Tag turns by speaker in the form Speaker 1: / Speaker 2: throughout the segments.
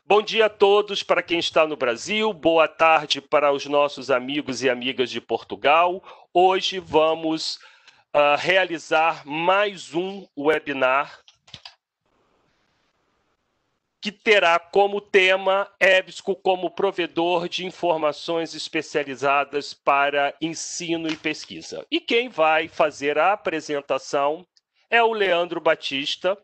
Speaker 1: Bom dia a todos para quem está no Brasil, boa tarde para os nossos amigos e amigas de Portugal. Hoje vamos realizar mais um webinar que terá como tema EBSCO como provedor de informações especializadas para ensino e pesquisa. E quem vai fazer a apresentação é o Leandro Batista,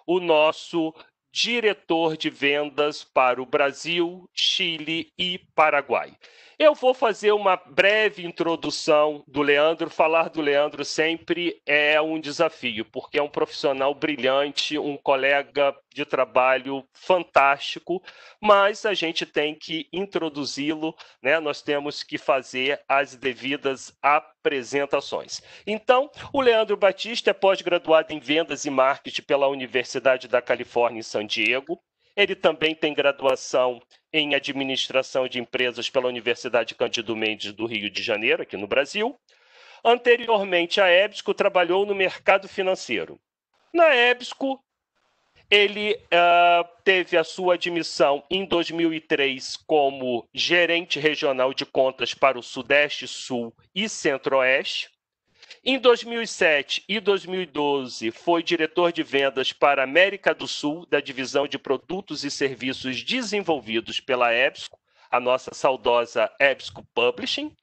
Speaker 1: o nosso diretor de vendas para o Brasil, Chile e Paraguai. Eu vou fazer uma breve introdução do Leandro. Falar do Leandro sempre é um desafio, porque é um profissional brilhante, um colega de trabalho fantástico, mas a gente tem que introduzi-lo, né? Nós temos que fazer as devidas apresentações. Então, o Leandro Batista é pós-graduado em Vendas e Marketing pela Universidade da Califórnia em San Diego. Ele também tem graduação em Administração de Empresas pela Universidade Cândido Mendes do Rio de Janeiro, aqui no Brasil. Anteriormente à EBSCO, trabalhou no mercado financeiro. Na EBSCO, ele teve a sua admissão em 2003 como gerente regional de contas para o Sudeste, Sul e Centro-Oeste. Em 2007 e 2012, foi diretor de vendas para a América do Sul, da divisão de produtos e serviços desenvolvidos pela EBSCO, a nossa saudosa EBSCO Publishing.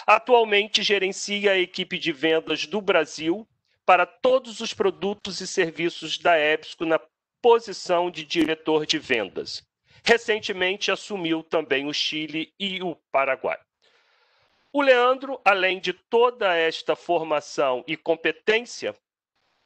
Speaker 1: Atualmente, gerencia a equipe de vendas do Brasil para todos os produtos e serviços da EBSCO na posição de diretor de vendas. Recentemente, assumiu também o Chile e o Paraguai. O Leandro, além de toda esta formação e competência,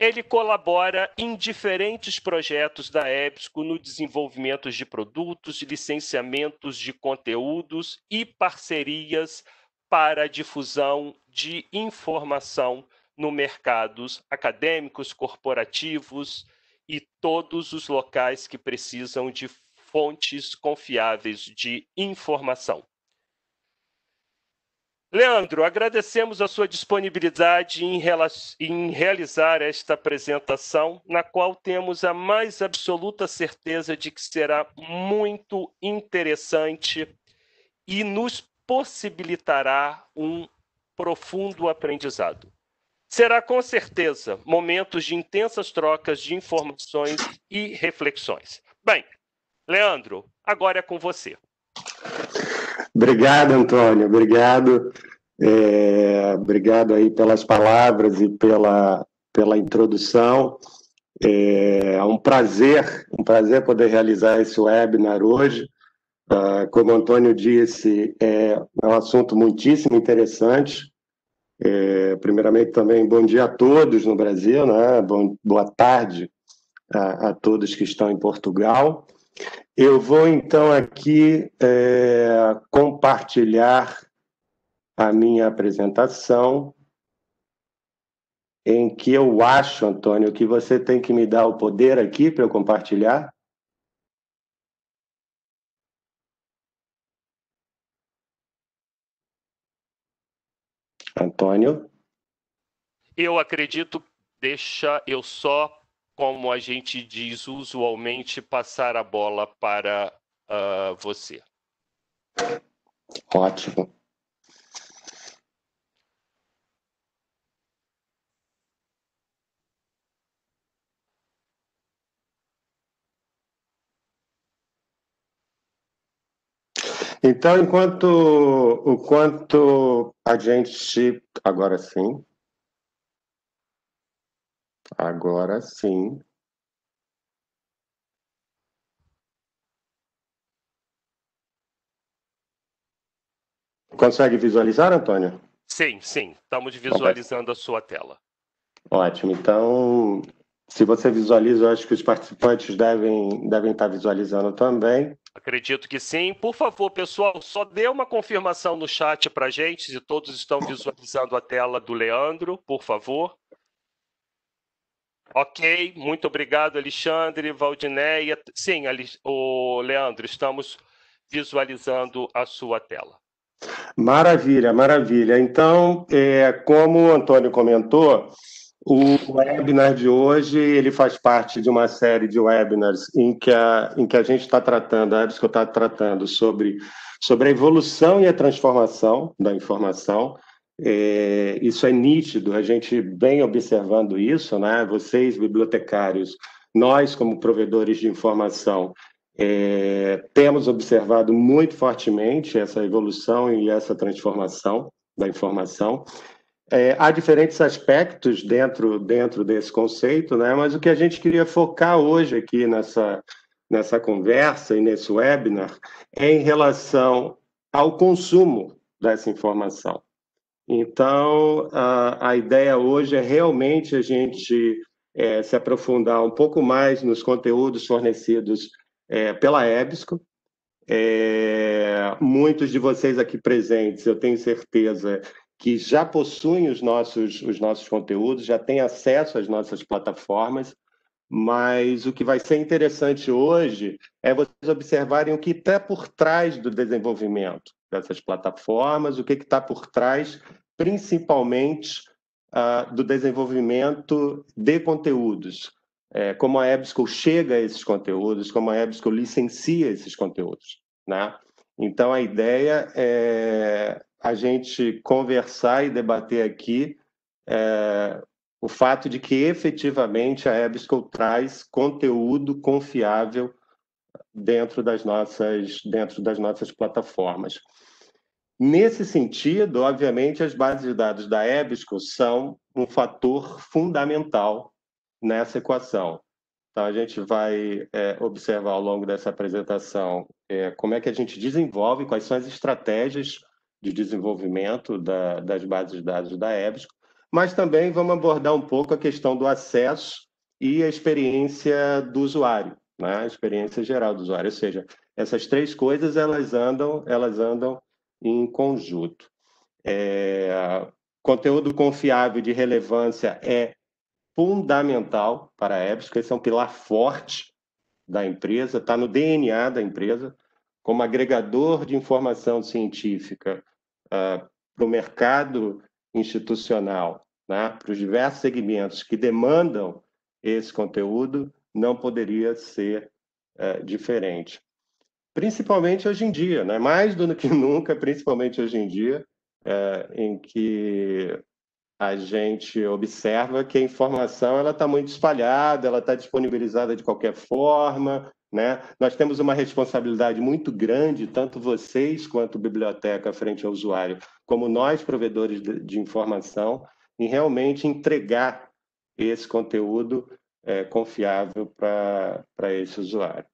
Speaker 1: ele colabora em diferentes projetos da EBSCO no desenvolvimento de produtos, licenciamentos de conteúdos e parcerias para a difusão de informação no mercados acadêmicos, corporativos e todos os locais que precisam de fontes confiáveis de informação. Leandro, agradecemos a sua disponibilidade em realizar esta apresentação, na qual temos a mais absoluta certeza de que será muito interessante e nos possibilitará um profundo aprendizado. Será com certeza momentos de intensas trocas de informações e reflexões. Bem, Leandro, agora é com você.
Speaker 2: Obrigado, Antônio. Obrigado. Obrigado aí pelas palavras e pela introdução. É um prazer poder realizar esse webinar hoje. Como o Antônio disse, é um assunto muitíssimo interessante. Primeiramente, também, bom dia a todos no Brasil, né? Boa tarde a todos que estão em Portugal. Eu vou, então, aqui compartilhar a minha apresentação, em que eu acho, Antônio, que você tem que me dar o poder aqui para eu compartilhar. Antônio?
Speaker 1: Eu acredito, deixa eu só, como a gente diz usualmente, passar a bola para você.
Speaker 2: Ótimo. Então, enquanto a gente... Agora sim. Agora sim. Consegue visualizar, Antônio?
Speaker 1: Sim, sim. Estamos visualizando a sua tela.
Speaker 2: Ótimo. Então, se você visualiza, eu acho que os participantes devem estar visualizando também.
Speaker 1: Acredito que sim. Por favor, pessoal, só dê uma confirmação no chat para a gente, se todos estão visualizando a tela do Leandro, por favor. Ok, muito obrigado, Alexandre, Valdinéia. Sim, o Leandro, estamos visualizando a sua tela.
Speaker 2: Maravilha, maravilha. Então, como o Antônio comentou, O webinar de hoje, ele faz parte de uma série de webinars em que a gente está tratando, a EBSCO está tratando sobre a evolução e a transformação da informação. Isso é nítido, a gente vem observando isso, né? Vocês, bibliotecários, nós, como provedores de informação, temos observado muito fortemente essa evolução e essa transformação da informação. Há diferentes aspectos dentro desse conceito, né? Mas o que a gente queria focar hoje aqui nessa conversa e nesse webinar é em relação ao consumo dessa informação. Então, a ideia hoje é realmente a gente se aprofundar um pouco mais nos conteúdos fornecidos pela EBSCO. Muitos de vocês aqui presentes, eu tenho certeza que já possuem os nossos conteúdos, já têm acesso às nossas plataformas, mas o que vai ser interessante hoje é vocês observarem o que está por trás do desenvolvimento dessas plataformas, o que está por trás, principalmente, do desenvolvimento de conteúdos, como a EBSCO chega a esses conteúdos, como a EBSCO licencia esses conteúdos, né? Então, a ideia é a gente conversar e debater aqui o fato de que, efetivamente, a EBSCO traz conteúdo confiável dentro das nossas plataformas. Nesse sentido, obviamente, as bases de dados da EBSCO são um fator fundamental nessa equação. Então, a gente vai observar ao longo dessa apresentação como é que a gente desenvolve, quais são as estratégias de desenvolvimento das bases de dados da EBSCO, mas também vamos abordar um pouco a questão do acesso e a experiência do usuário, né? A experiência geral do usuário, ou seja, essas três coisas elas andam em conjunto. Conteúdo confiável de relevância é fundamental para a EBSCO, esse é um pilar forte da empresa, está no DNA da empresa, como agregador de informação científica para o mercado institucional, né, para os diversos segmentos que demandam esse conteúdo, não poderia ser diferente. Principalmente hoje em dia, né, mais do que nunca, principalmente hoje em dia, em que a gente observa que a informação ela está muito espalhada, ela está disponibilizada de qualquer forma, né? Nós temos uma responsabilidade muito grande, tanto vocês quanto a biblioteca frente ao usuário, como nós, provedores de informação, em realmente entregar esse conteúdo confiável para esse usuário.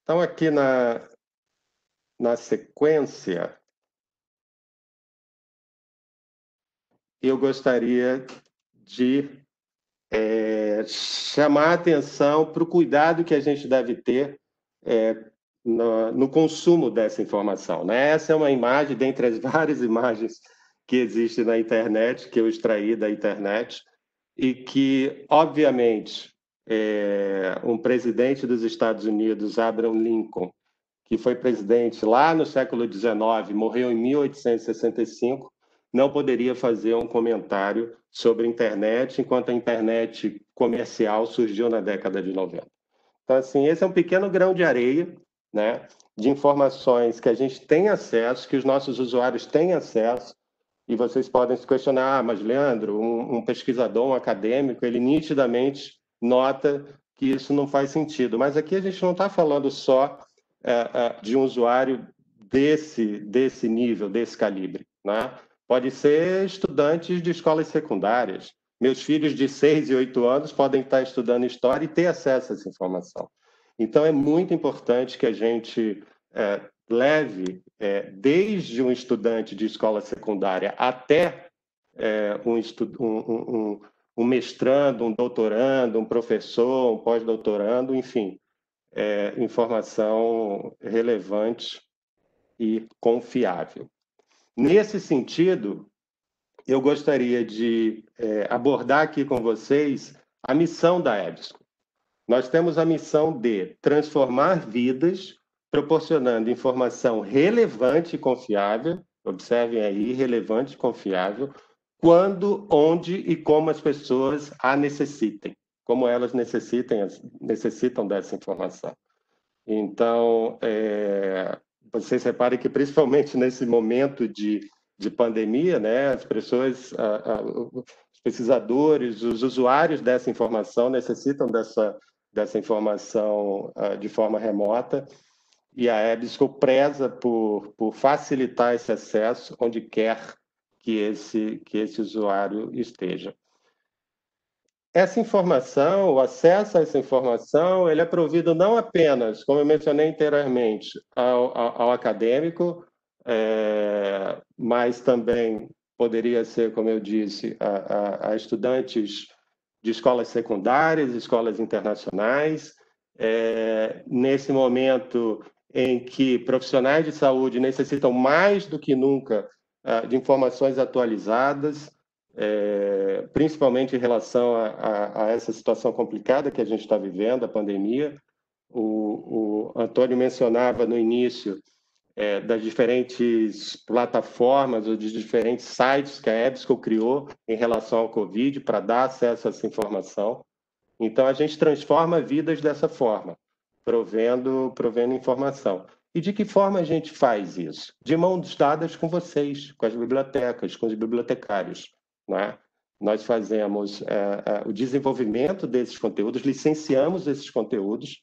Speaker 2: Então, aqui na sequência, eu gostaria de chamar a atenção para o cuidado que a gente deve ter no consumo dessa informação, né? Essa é uma imagem, dentre as várias imagens que existem na internet, que eu extraí da internet, e que, obviamente, um presidente dos Estados Unidos, Abraham Lincoln, que foi presidente lá no século XIX, morreu em 1865, não poderia fazer um comentário sobre a internet, enquanto a internet comercial surgiu na década de 90. Então, assim, esse é um pequeno grão de areia, né, de informações que a gente tem acesso, que os nossos usuários têm acesso, e vocês podem se questionar, mas, Leandro, um pesquisador, um acadêmico, ele nitidamente nota que isso não faz sentido. Mas aqui a gente não está falando só de um usuário desse nível, desse calibre, né? Pode ser estudantes de escolas secundárias. Meus filhos de 6 e 8 anos podem estar estudando história e ter acesso a essa informação. Então, é muito importante que a gente leve, desde um estudante de escola secundária até um mestrando, um doutorando, um professor, um pós-doutorando, enfim, informação relevante e confiável. Nesse sentido, eu gostaria de abordar aqui com vocês a missão da EBSCO. Nós temos a missão de transformar vidas, proporcionando informação relevante e confiável, observem aí, relevante e confiável, quando, onde e como as pessoas a necessitem, como elas necessitam dessa informação. Então, vocês reparem que, principalmente nesse momento de pandemia, né, as pessoas, os pesquisadores, os usuários dessa informação necessitam dessa informação de forma remota, e a EBSCO preza por facilitar esse acesso onde quer que esse usuário esteja. Essa informação, o acesso a essa informação, ele é provido não apenas, como eu mencionei anteriormente, ao acadêmico, mas também poderia ser, como eu disse, a estudantes de escolas secundárias, escolas internacionais. Nesse momento em que profissionais de saúde necessitam mais do que nunca de informações atualizadas, principalmente em relação a essa situação complicada que a gente está vivendo, a pandemia. O Antônio mencionava no início das diferentes plataformas ou de diferentes sites que a EBSCO criou em relação ao Covid para dar acesso a essa informação. Então, a gente transforma vidas dessa forma, provendo informação. E de que forma a gente faz isso? De mãos dadas com vocês, com as bibliotecas, com os bibliotecários. Né? Nós fazemos o desenvolvimento desses conteúdos, licenciamos esses conteúdos,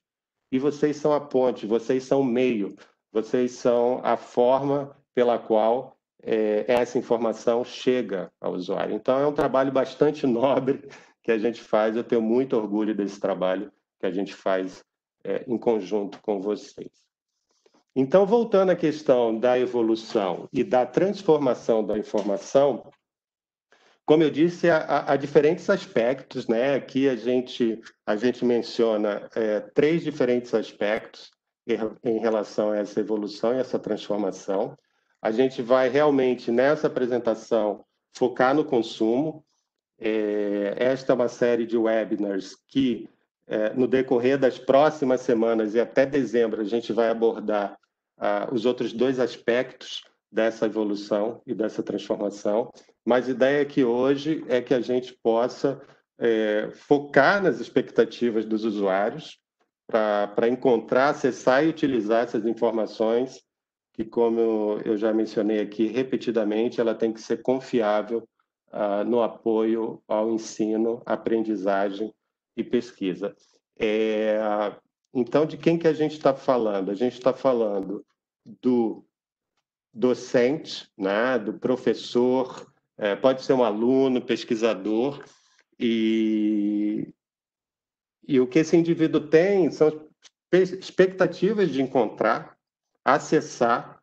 Speaker 2: e vocês são a ponte, vocês são o meio, vocês são a forma pela qual essa informação chega ao usuário. Então, é um trabalho bastante nobre que a gente faz. Eu tenho muito orgulho desse trabalho que a gente faz em conjunto com vocês. Então, voltando à questão da evolução e da transformação da informação, como eu disse, há diferentes aspectos, né? Aqui a gente menciona 3 diferentes aspectos em relação a essa evolução e essa transformação. A gente vai realmente, nessa apresentação, focar no consumo. Esta é uma série de webinars que, no decorrer das próximas semanas e até dezembro, a gente vai abordar os outros 2 aspectos dessa evolução e dessa transformação. Mas a ideia aqui hoje é que a gente possa focar nas expectativas dos usuários para encontrar, acessar e utilizar essas informações que, como eu já mencionei aqui repetidamente, ela tem que ser confiável no apoio ao ensino, aprendizagem e pesquisa. Então, de quem que a gente está falando? A gente está falando do docente, né, do professor, pode ser um aluno, pesquisador, e o que esse indivíduo tem são expectativas de encontrar, acessar,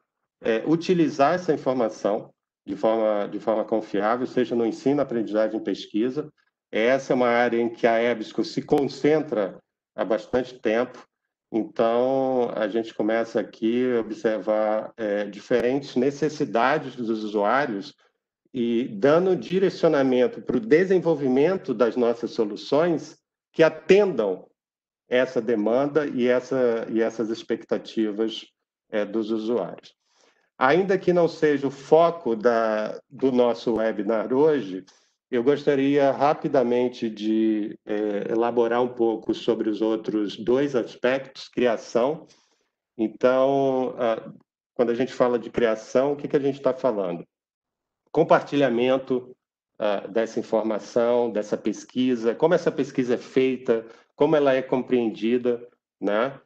Speaker 2: utilizar essa informação de forma confiável, seja no ensino, aprendizagem e pesquisa. Essa é uma área em que a EBSCO se concentra há bastante tempo. Então, a gente começa aqui a observar diferentes necessidades dos usuários e dando direcionamento para o desenvolvimento das nossas soluções que atendam essa demanda e essas expectativas dos usuários. Ainda que não seja o foco do nosso webinar hoje, eu gostaria rapidamente de elaborar um pouco sobre os outros 2 aspectos, criação. Então, quando a gente fala de criação, o que a gente está falando? Compartilhamento dessa informação, dessa pesquisa, como essa pesquisa é feita, como ela é compreendida, né?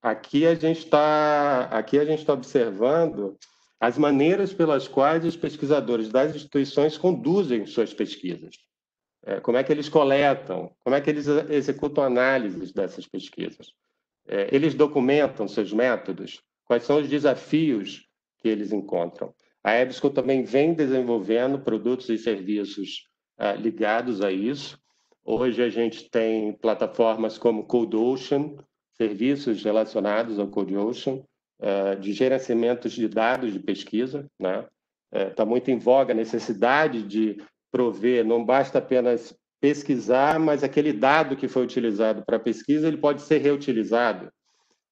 Speaker 2: Aqui a gente está observando as maneiras pelas quais os pesquisadores das instituições conduzem suas pesquisas. Como é que eles coletam, como é que eles executam análises dessas pesquisas. Eles documentam seus métodos, quais são os desafios que eles encontram. A EBSCO também vem desenvolvendo produtos e serviços ligados a isso. Hoje a gente tem plataformas como CodeOcean, serviços relacionados ao CodeOcean, de gerenciamento de dados de pesquisa. Está muito em voga a necessidade de prover, não basta apenas pesquisar, mas aquele dado que foi utilizado para a pesquisa, ele pode ser reutilizado.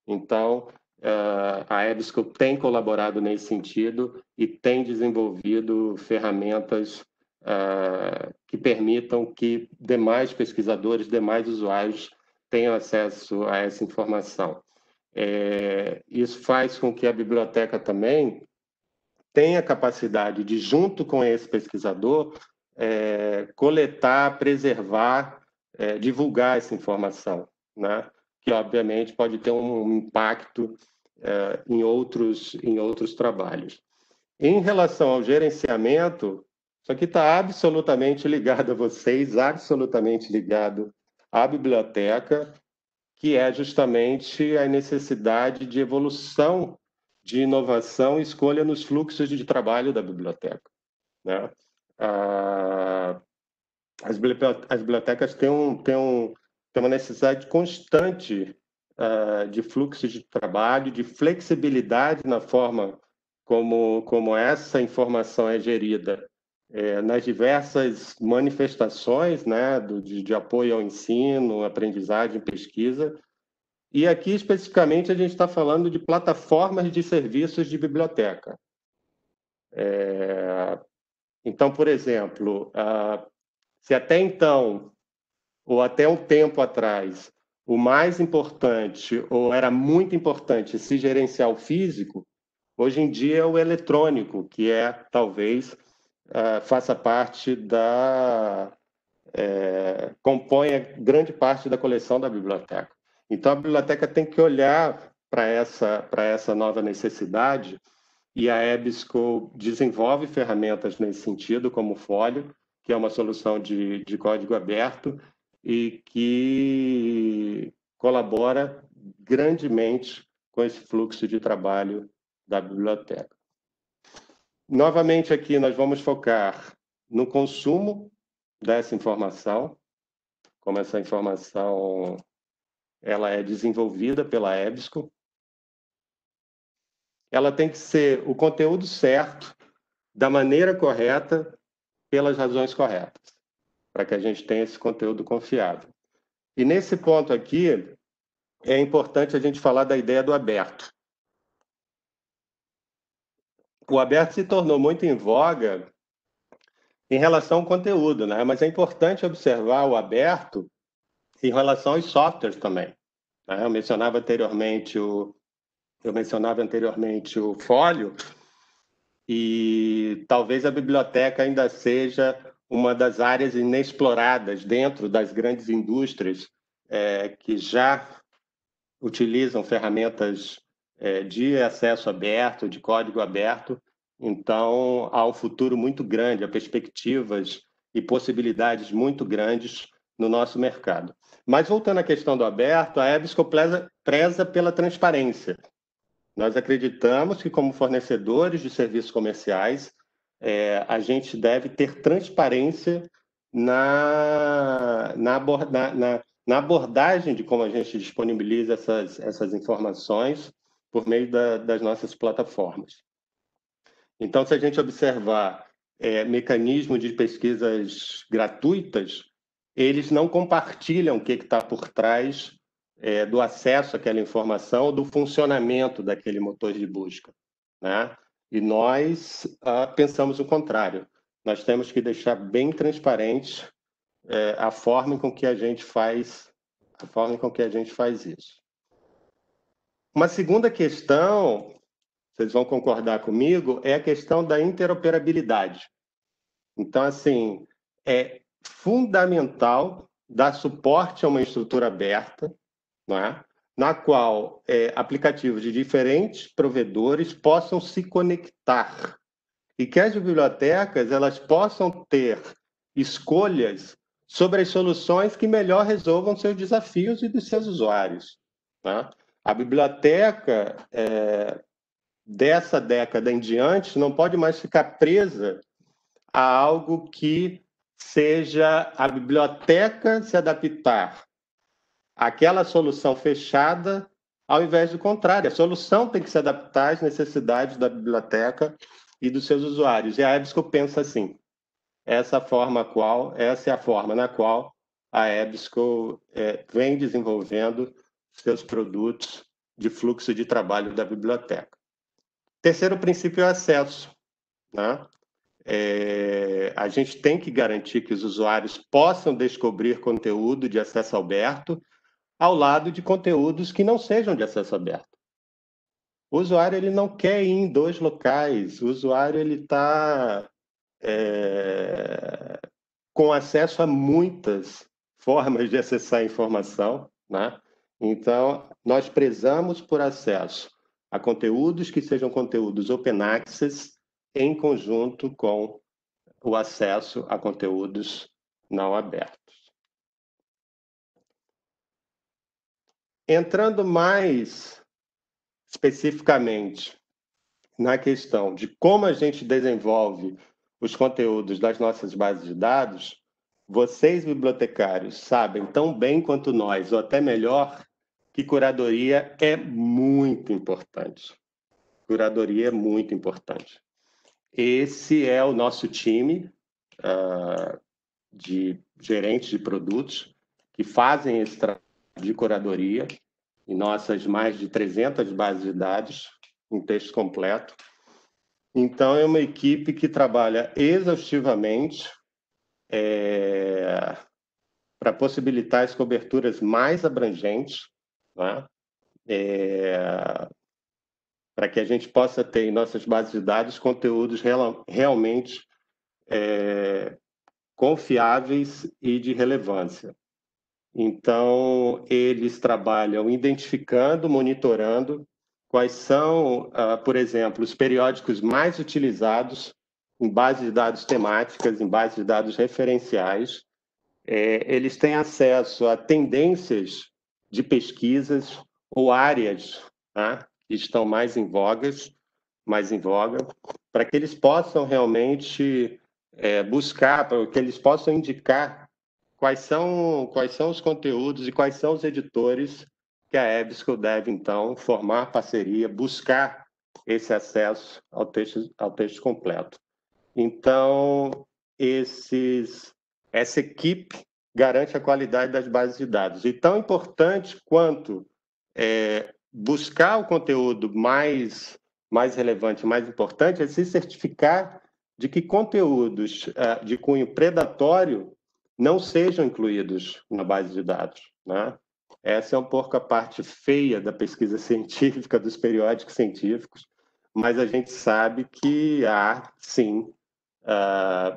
Speaker 2: Então, a EBSCO tem colaborado nesse sentido e tem desenvolvido ferramentas que permitam que demais pesquisadores, demais usuários tenham acesso a essa informação. Isso faz com que a biblioteca também tenha a capacidade de, junto com esse pesquisador, coletar, preservar, divulgar essa informação, né? Que, obviamente, pode ter um impacto em outros trabalhos. Em relação ao gerenciamento, isso aqui está absolutamente ligado a vocês, absolutamente ligado à biblioteca, que é justamente a necessidade de evolução, de inovação e escolha nos fluxos de trabalho da biblioteca, né? As bibliotecas têm uma necessidade constante de fluxo de trabalho, de flexibilidade na forma como essa informação é gerida nas diversas manifestações, né, de apoio ao ensino, aprendizagem, pesquisa. E aqui, especificamente, a gente está falando de plataformas de serviços de biblioteca. Então, por exemplo, se até então, ou até um tempo atrás, o mais importante, ou era muito importante, se gerenciar o físico, hoje em dia é o eletrônico, que talvez, faça parte compõe grande parte da coleção da biblioteca. Então, a biblioteca tem que olhar para essa nova necessidade, e a EBSCO desenvolve ferramentas nesse sentido, como o Folio, que é uma solução de código aberto e que colabora grandemente com esse fluxo de trabalho da biblioteca. Novamente, aqui nós vamos focar no consumo dessa informação, como essa informação ela é desenvolvida pela EBSCO. Ela tem que ser o conteúdo certo, da maneira correta, pelas razões corretas, para que a gente tenha esse conteúdo confiável. E nesse ponto aqui, é importante a gente falar da ideia do aberto. O aberto se tornou muito em voga em relação ao conteúdo, né? Mas é importante observar o aberto em relação aos softwares também, né? Eu mencionava anteriormente o Folio, e talvez a biblioteca ainda seja uma das áreas inexploradas dentro das grandes indústrias que já utilizam ferramentas de acesso aberto, de código aberto. Então, há um futuro muito grande, há perspectivas e possibilidades muito grandes no nosso mercado. Mas, voltando à questão do aberto, a EBSCO preza pela transparência. Nós acreditamos que, como fornecedores de serviços comerciais, a gente deve ter transparência na abordagem de como a gente disponibiliza essas informações por meio das nossas plataformas. Então, se a gente observar mecanismos de pesquisas gratuitas, eles não compartilham o que está por trás do acesso àquela informação, do funcionamento daquele motor de busca, né? E nós pensamos o contrário. Nós temos que deixar bem transparente a forma com que a gente faz isso. Uma segunda questão, vocês vão concordar comigo, é a questão da interoperabilidade. Então, assim, é fundamental dar suporte a uma estrutura aberta, né, na qual aplicativos de diferentes provedores possam se conectar e que as bibliotecas elas possam ter escolhas sobre as soluções que melhor resolvam seus desafios e dos seus usuários, né? A biblioteca dessa década em diante não pode mais ficar presa a algo que seja a biblioteca se adaptar àquela solução fechada, ao invés do contrário. A solução tem que se adaptar às necessidades da biblioteca e dos seus usuários. E a EBSCO pensa assim. Essa é a forma na qual a EBSCO vem desenvolvendo seus produtos de fluxo de trabalho da biblioteca. Terceiro princípio é o acesso, né? A gente tem que garantir que os usuários possam descobrir conteúdo de acesso aberto ao lado de conteúdos que não sejam de acesso aberto. O usuário ele não quer ir em dois locais, o usuário está com acesso a muitas formas de acessar a informação, né? Então, nós prezamos por acesso a conteúdos que sejam conteúdos open access em conjunto com o acesso a conteúdos não abertos. Entrando mais especificamente na questão de como a gente desenvolve os conteúdos das nossas bases de dados, vocês, bibliotecários, sabem tão bem quanto nós, ou até melhor, que curadoria é muito importante. Curadoria é muito importante. Esse é o nosso time de gerentes de produtos que fazem esse trabalho de curadoria em nossas mais de 300 bases de dados, em texto completo. Então, é uma equipe que trabalha exaustivamente para possibilitar as coberturas mais abrangentes, né? Para que a gente possa ter em nossas bases de dados conteúdos realmente confiáveis e de relevância. Então, eles trabalham identificando, monitorando quais são, por exemplo, os periódicos mais utilizados em bases de dados temáticas, em bases de dados referenciais. Eles têm acesso a tendências de pesquisas ou áreas, tá, que estão mais em voga, para que eles possam realmente buscar, para que eles possam indicar quais são os conteúdos e quais são os editores que a EBSCO deve, então, formar parceria, buscar esse acesso ao texto completo. Então, essa equipe garante a qualidade das bases de dados. E tão importante quanto buscar o conteúdo mais relevante, mais importante, é se certificar de que conteúdos de cunho predatório não sejam incluídos na base de dados, né? Essa é um pouco a parte feia da pesquisa científica, dos periódicos científicos, mas a gente sabe que há, sim,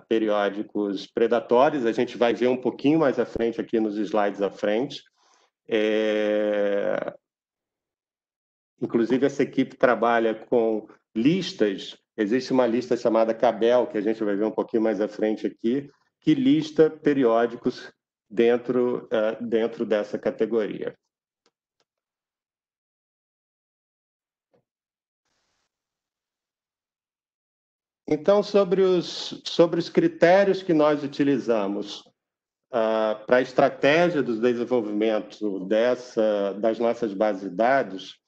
Speaker 2: periódicos predatórios. A gente vai ver um pouquinho mais à frente, aqui nos slides à frente. Inclusive, essa equipe trabalha com listas. Existe uma lista chamada CABEL, que a gente vai ver um pouquinho mais à frente aqui, que lista periódicos dentro dessa categoria. Então, sobre os critérios que nós utilizamos para a estratégia do desenvolvimento das nossas bases de dados,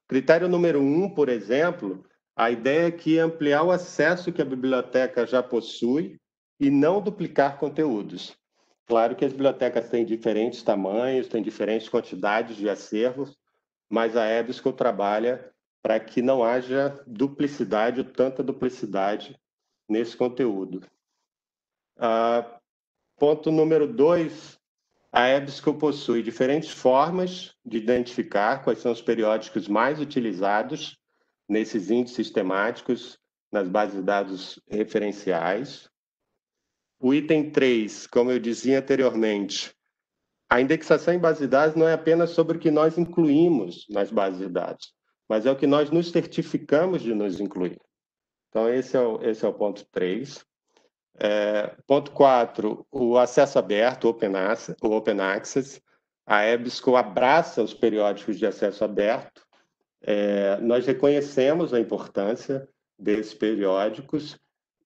Speaker 2: critério número 1, por exemplo, a ideia é que ampliar o acesso que a biblioteca já possui e não duplicar conteúdos. Claro que as bibliotecas têm diferentes tamanhos, têm diferentes quantidades de acervos, mas a EBSCO trabalha para que não haja duplicidade ou tanta duplicidade nesse conteúdo. Ponto número 2, a EBSCO possui diferentes formas de identificar quais são os periódicos mais utilizados nesses índices temáticos, nas bases de dados referenciais. O item 3, como eu dizia anteriormente, a indexação em base de dados não é apenas sobre o que nós incluímos nas bases de dados, mas é o que nós nos certificamos de nos incluir. Então, esse é o ponto 3. Ponto 4, o acesso aberto, o Open Access. A EBSCO abraça os periódicos de acesso aberto. Nós reconhecemos a importância desses periódicos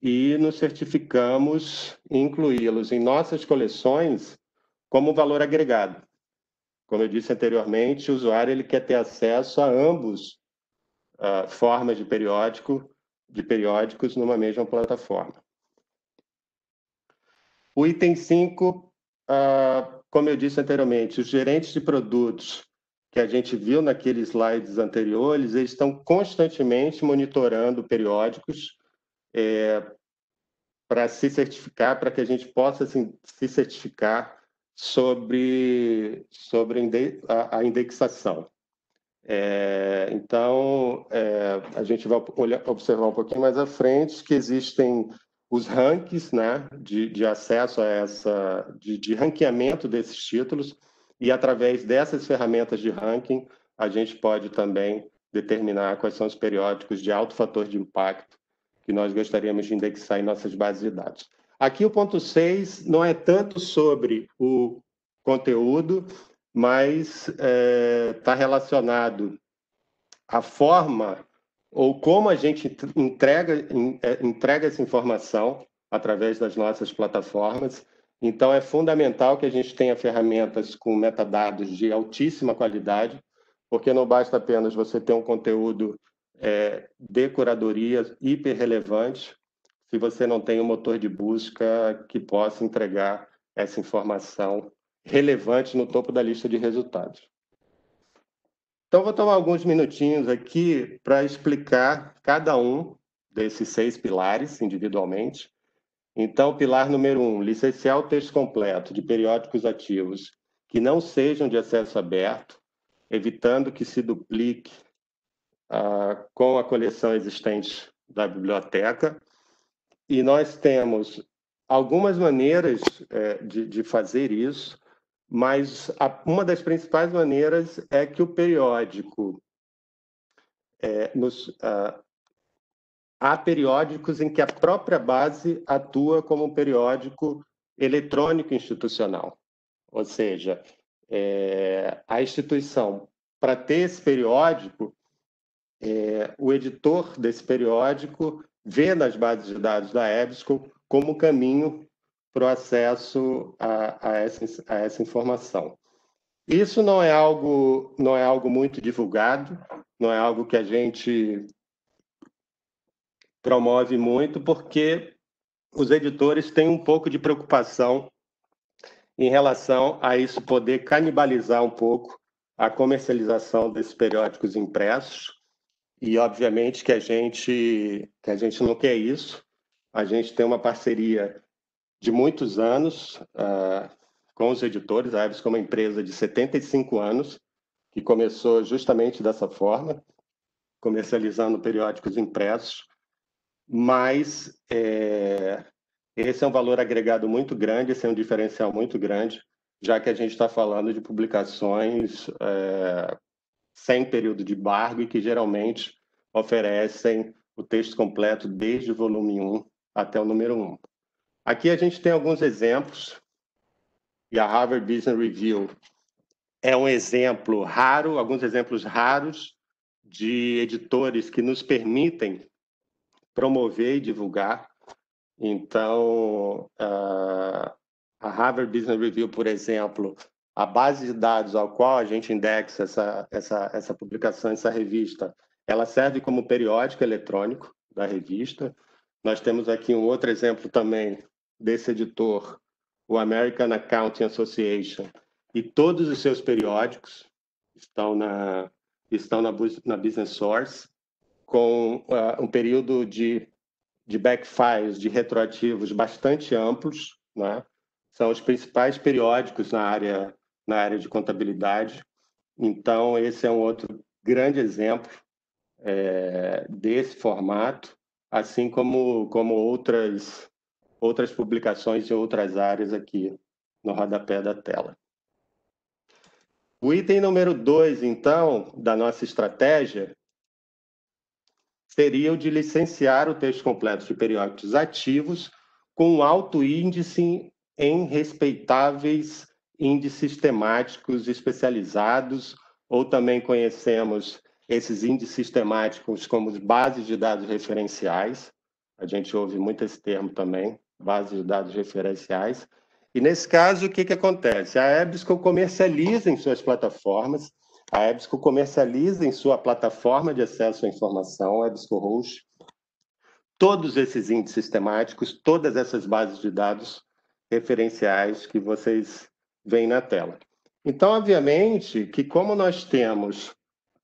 Speaker 2: e nos certificamos em incluí-los em nossas coleções como valor agregado. Como eu disse anteriormente, o usuário ele quer ter acesso a ambos formas de periódicos numa mesma plataforma. O item 5, como eu disse anteriormente, os gerentes de produtos que a gente viu naqueles slides anteriores, eles estão constantemente monitorando periódicos para se certificar, para que a gente possa assim, se certificar sobre a indexação. Então, a gente vai observar um pouquinho mais à frente que existem os rankings, né, de acesso a de ranqueamento desses títulos, e através dessas ferramentas de ranking, a gente pode também determinar quais são os periódicos de alto fator de impacto que nós gostaríamos de indexar em nossas bases de dados. Aqui o ponto 6 não é tanto sobre o conteúdo, mas está relacionado à forma ou como a gente entrega essa informação através das nossas plataformas. Então, é fundamental que a gente tenha ferramentas com metadados de altíssima qualidade, porque não basta apenas você ter um conteúdo de curadoria hiper relevante, se você não tem um motor de busca que possa entregar essa informação relevante no topo da lista de resultados. Então, vou tomar alguns minutinhos aqui para explicar cada um desses 6 pilares individualmente. Então, pilar número 1, licenciar o texto completo de periódicos ativos que não sejam de acesso aberto, evitando que se duplique com a coleção existente da biblioteca. E nós temos algumas maneiras de fazer isso, mas uma das principais maneiras é que o periódico há periódicos em que a própria base atua como um periódico eletrônico institucional, ou seja, a instituição, para ter esse periódico, o editor desse periódico vê nas bases de dados da EBSCO como caminho para o acesso a essa informação. Isso não é algo muito divulgado, não é algo que a gente promove muito, porque os editores têm um pouco de preocupação em relação a isso poder canibalizar um pouco a comercialização desses periódicos impressos. E, obviamente, que a gente não quer isso. A gente tem uma parceria de muitos anos com os editores. A EBSCO é uma empresa de 75 anos, que começou justamente dessa forma, comercializando periódicos impressos, mas esse é um valor agregado muito grande, esse é um diferencial muito grande, já que a gente está falando de publicações sem período de embargo e que geralmente oferecem o texto completo desde o volume 1 até o número 1. Aqui a gente tem alguns exemplos, e a Harvard Business Review é um exemplo raro, alguns exemplos raros de editores que nos permitem promover e divulgar. Então, a Harvard Business Review, por exemplo, a base de dados ao qual a gente indexa essa publicação, essa revista, ela serve como periódico eletrônico da revista. Nós temos aqui um outro exemplo também desse editor, o American Accounting Association, e todos os seus periódicos estão na Business Source, com um período de backfiles, de retroativos bastante amplos, né? São os principais periódicos na área de contabilidade. Então, esse é um outro grande exemplo desse formato, assim como outras publicações de outras áreas aqui no rodapé da tela. O item número 2, então, da nossa estratégia, seria o de licenciar o texto completo de periódicos ativos com alto índice em respeitáveis índices temáticos especializados, ou também conhecemos esses índices temáticos como bases de dados referenciais. A gente ouve muito esse termo também, bases de dados referenciais. E nesse caso, o que acontece? A EBSCO comercializa em suas plataformas, a EBSCO comercializa em sua plataforma de acesso à informação, a EBSCO Host, todos esses índices temáticos, todas essas bases de dados referenciais que vocês veem na tela. Então, obviamente, que como nós temos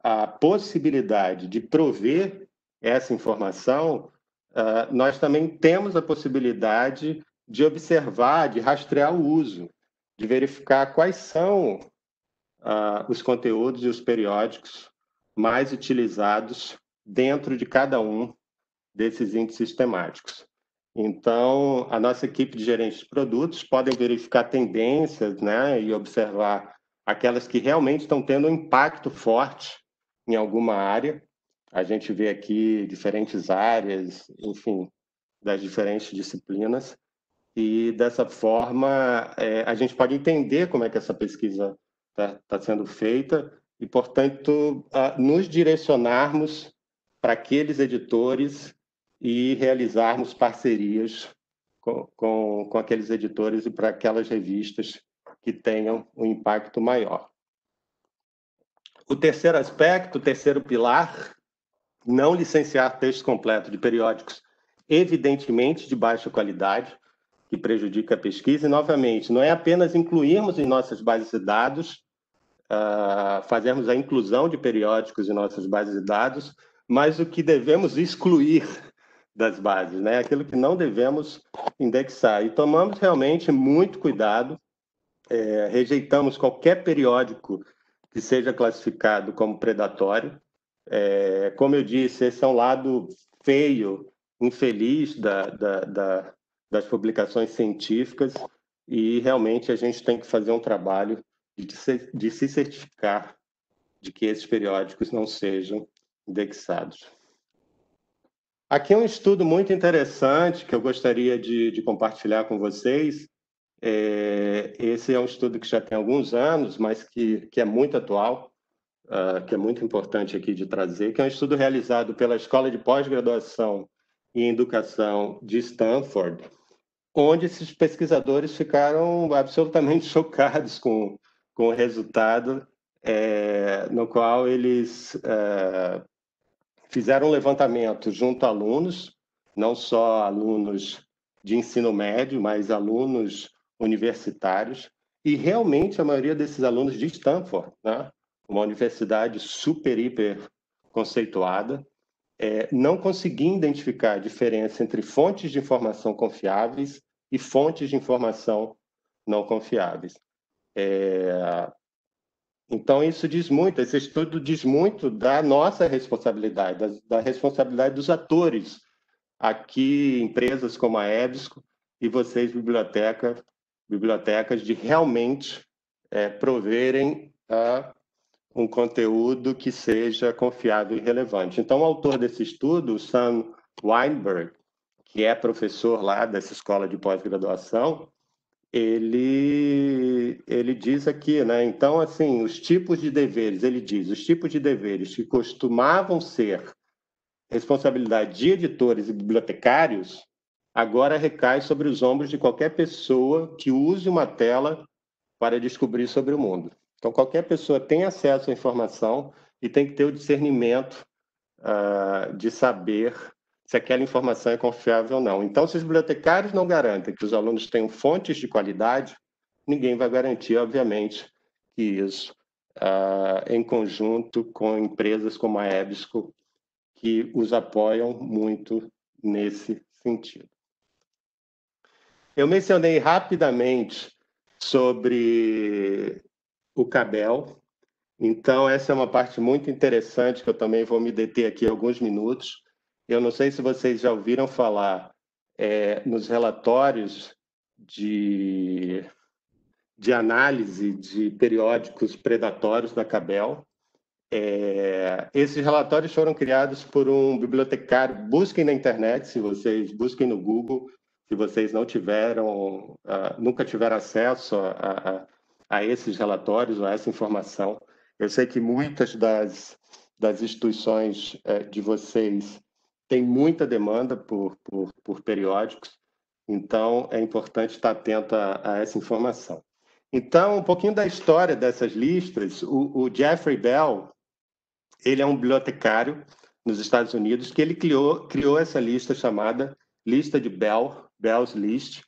Speaker 2: a possibilidade de prover essa informação, nós também temos a possibilidade de observar, de rastrear o uso, de verificar quais são os conteúdos e os periódicos mais utilizados dentro de cada um desses índices temáticos. Então, a nossa equipe de gerentes de produtos podem verificar tendências, né, e observar aquelas que realmente estão tendo um impacto forte em alguma área. A gente vê aqui diferentes áreas, enfim, das diferentes disciplinas, e dessa forma a gente pode entender como é que essa pesquisa está sendo feita e, portanto, nos direcionarmos para aqueles editores e realizarmos parcerias com aqueles editores e para aquelas revistas que tenham um impacto maior. O terceiro aspecto, o terceiro pilar, não licenciar texto completo de periódicos evidentemente de baixa qualidade, que prejudica a pesquisa, e, novamente, não é apenas incluirmos em nossas bases de dados, fazermos a inclusão de periódicos em nossas bases de dados, mas o que devemos excluir das bases, né? Aquilo que não devemos indexar. E tomamos realmente muito cuidado, rejeitamos qualquer periódico que seja classificado como predatório. Como eu disse, esse é um lado feio, infeliz das publicações científicas, e realmente a gente tem que fazer um trabalho de se certificar de que esses periódicos não sejam indexados. Aqui é um estudo muito interessante que eu gostaria de compartilhar com vocês. Esse é um estudo que já tem alguns anos, mas que é muito atual, que é muito importante aqui de trazer, que é um estudo realizado pela Escola de Pós-Graduação em Educação de Stanford, onde esses pesquisadores ficaram absolutamente chocados com o resultado, no qual eles fizeram um levantamento junto a alunos, não só alunos de ensino médio, mas alunos universitários, e realmente a maioria desses alunos de Stanford, né, uma universidade super, hiper conceituada, não conseguia identificar a diferença entre fontes de informação confiáveis e fontes de informação não confiáveis. Então, isso diz muito, esse estudo diz muito da nossa responsabilidade, da responsabilidade dos atores, aqui empresas como a EBSCO e vocês, bibliotecas, de realmente proverem um conteúdo que seja confiável e relevante. Então, o autor desse estudo, o Sam Weinberg, que é professor lá dessa escola de pós-graduação, ele diz aqui, né? Então, assim, os tipos de deveres, ele diz, os tipos de deveres que costumavam ser responsabilidade de editores e bibliotecários, agora recai sobre os ombros de qualquer pessoa que use uma tela para descobrir sobre o mundo. Então, qualquer pessoa tem acesso à informação e tem que ter o discernimento de saber se aquela informação é confiável ou não. Então, se os bibliotecários não garantem que os alunos tenham fontes de qualidade, ninguém vai garantir, obviamente, que isso, em conjunto com empresas como a EBSCO, que os apoiam muito nesse sentido. Eu mencionei rapidamente sobre o CABEL, então essa é uma parte muito interessante que eu também vou me deter aqui alguns minutos. Eu não sei se vocês já ouviram falar nos relatórios de análise de periódicos predatórios da CABEL. Esses relatórios foram criados por um bibliotecário. Busquem na internet, se vocês busquem no Google, se vocês não tiveram, nunca tiveram acesso a esses relatórios ou a essa informação. Eu sei que muitas das instituições de vocês têm muita demanda por periódicos, então é importante estar atento a essa informação. Então, um pouquinho da história dessas listas. O Jeffrey Bell, ele é um bibliotecário nos Estados Unidos, que ele criou essa lista chamada Lista de Bell's List,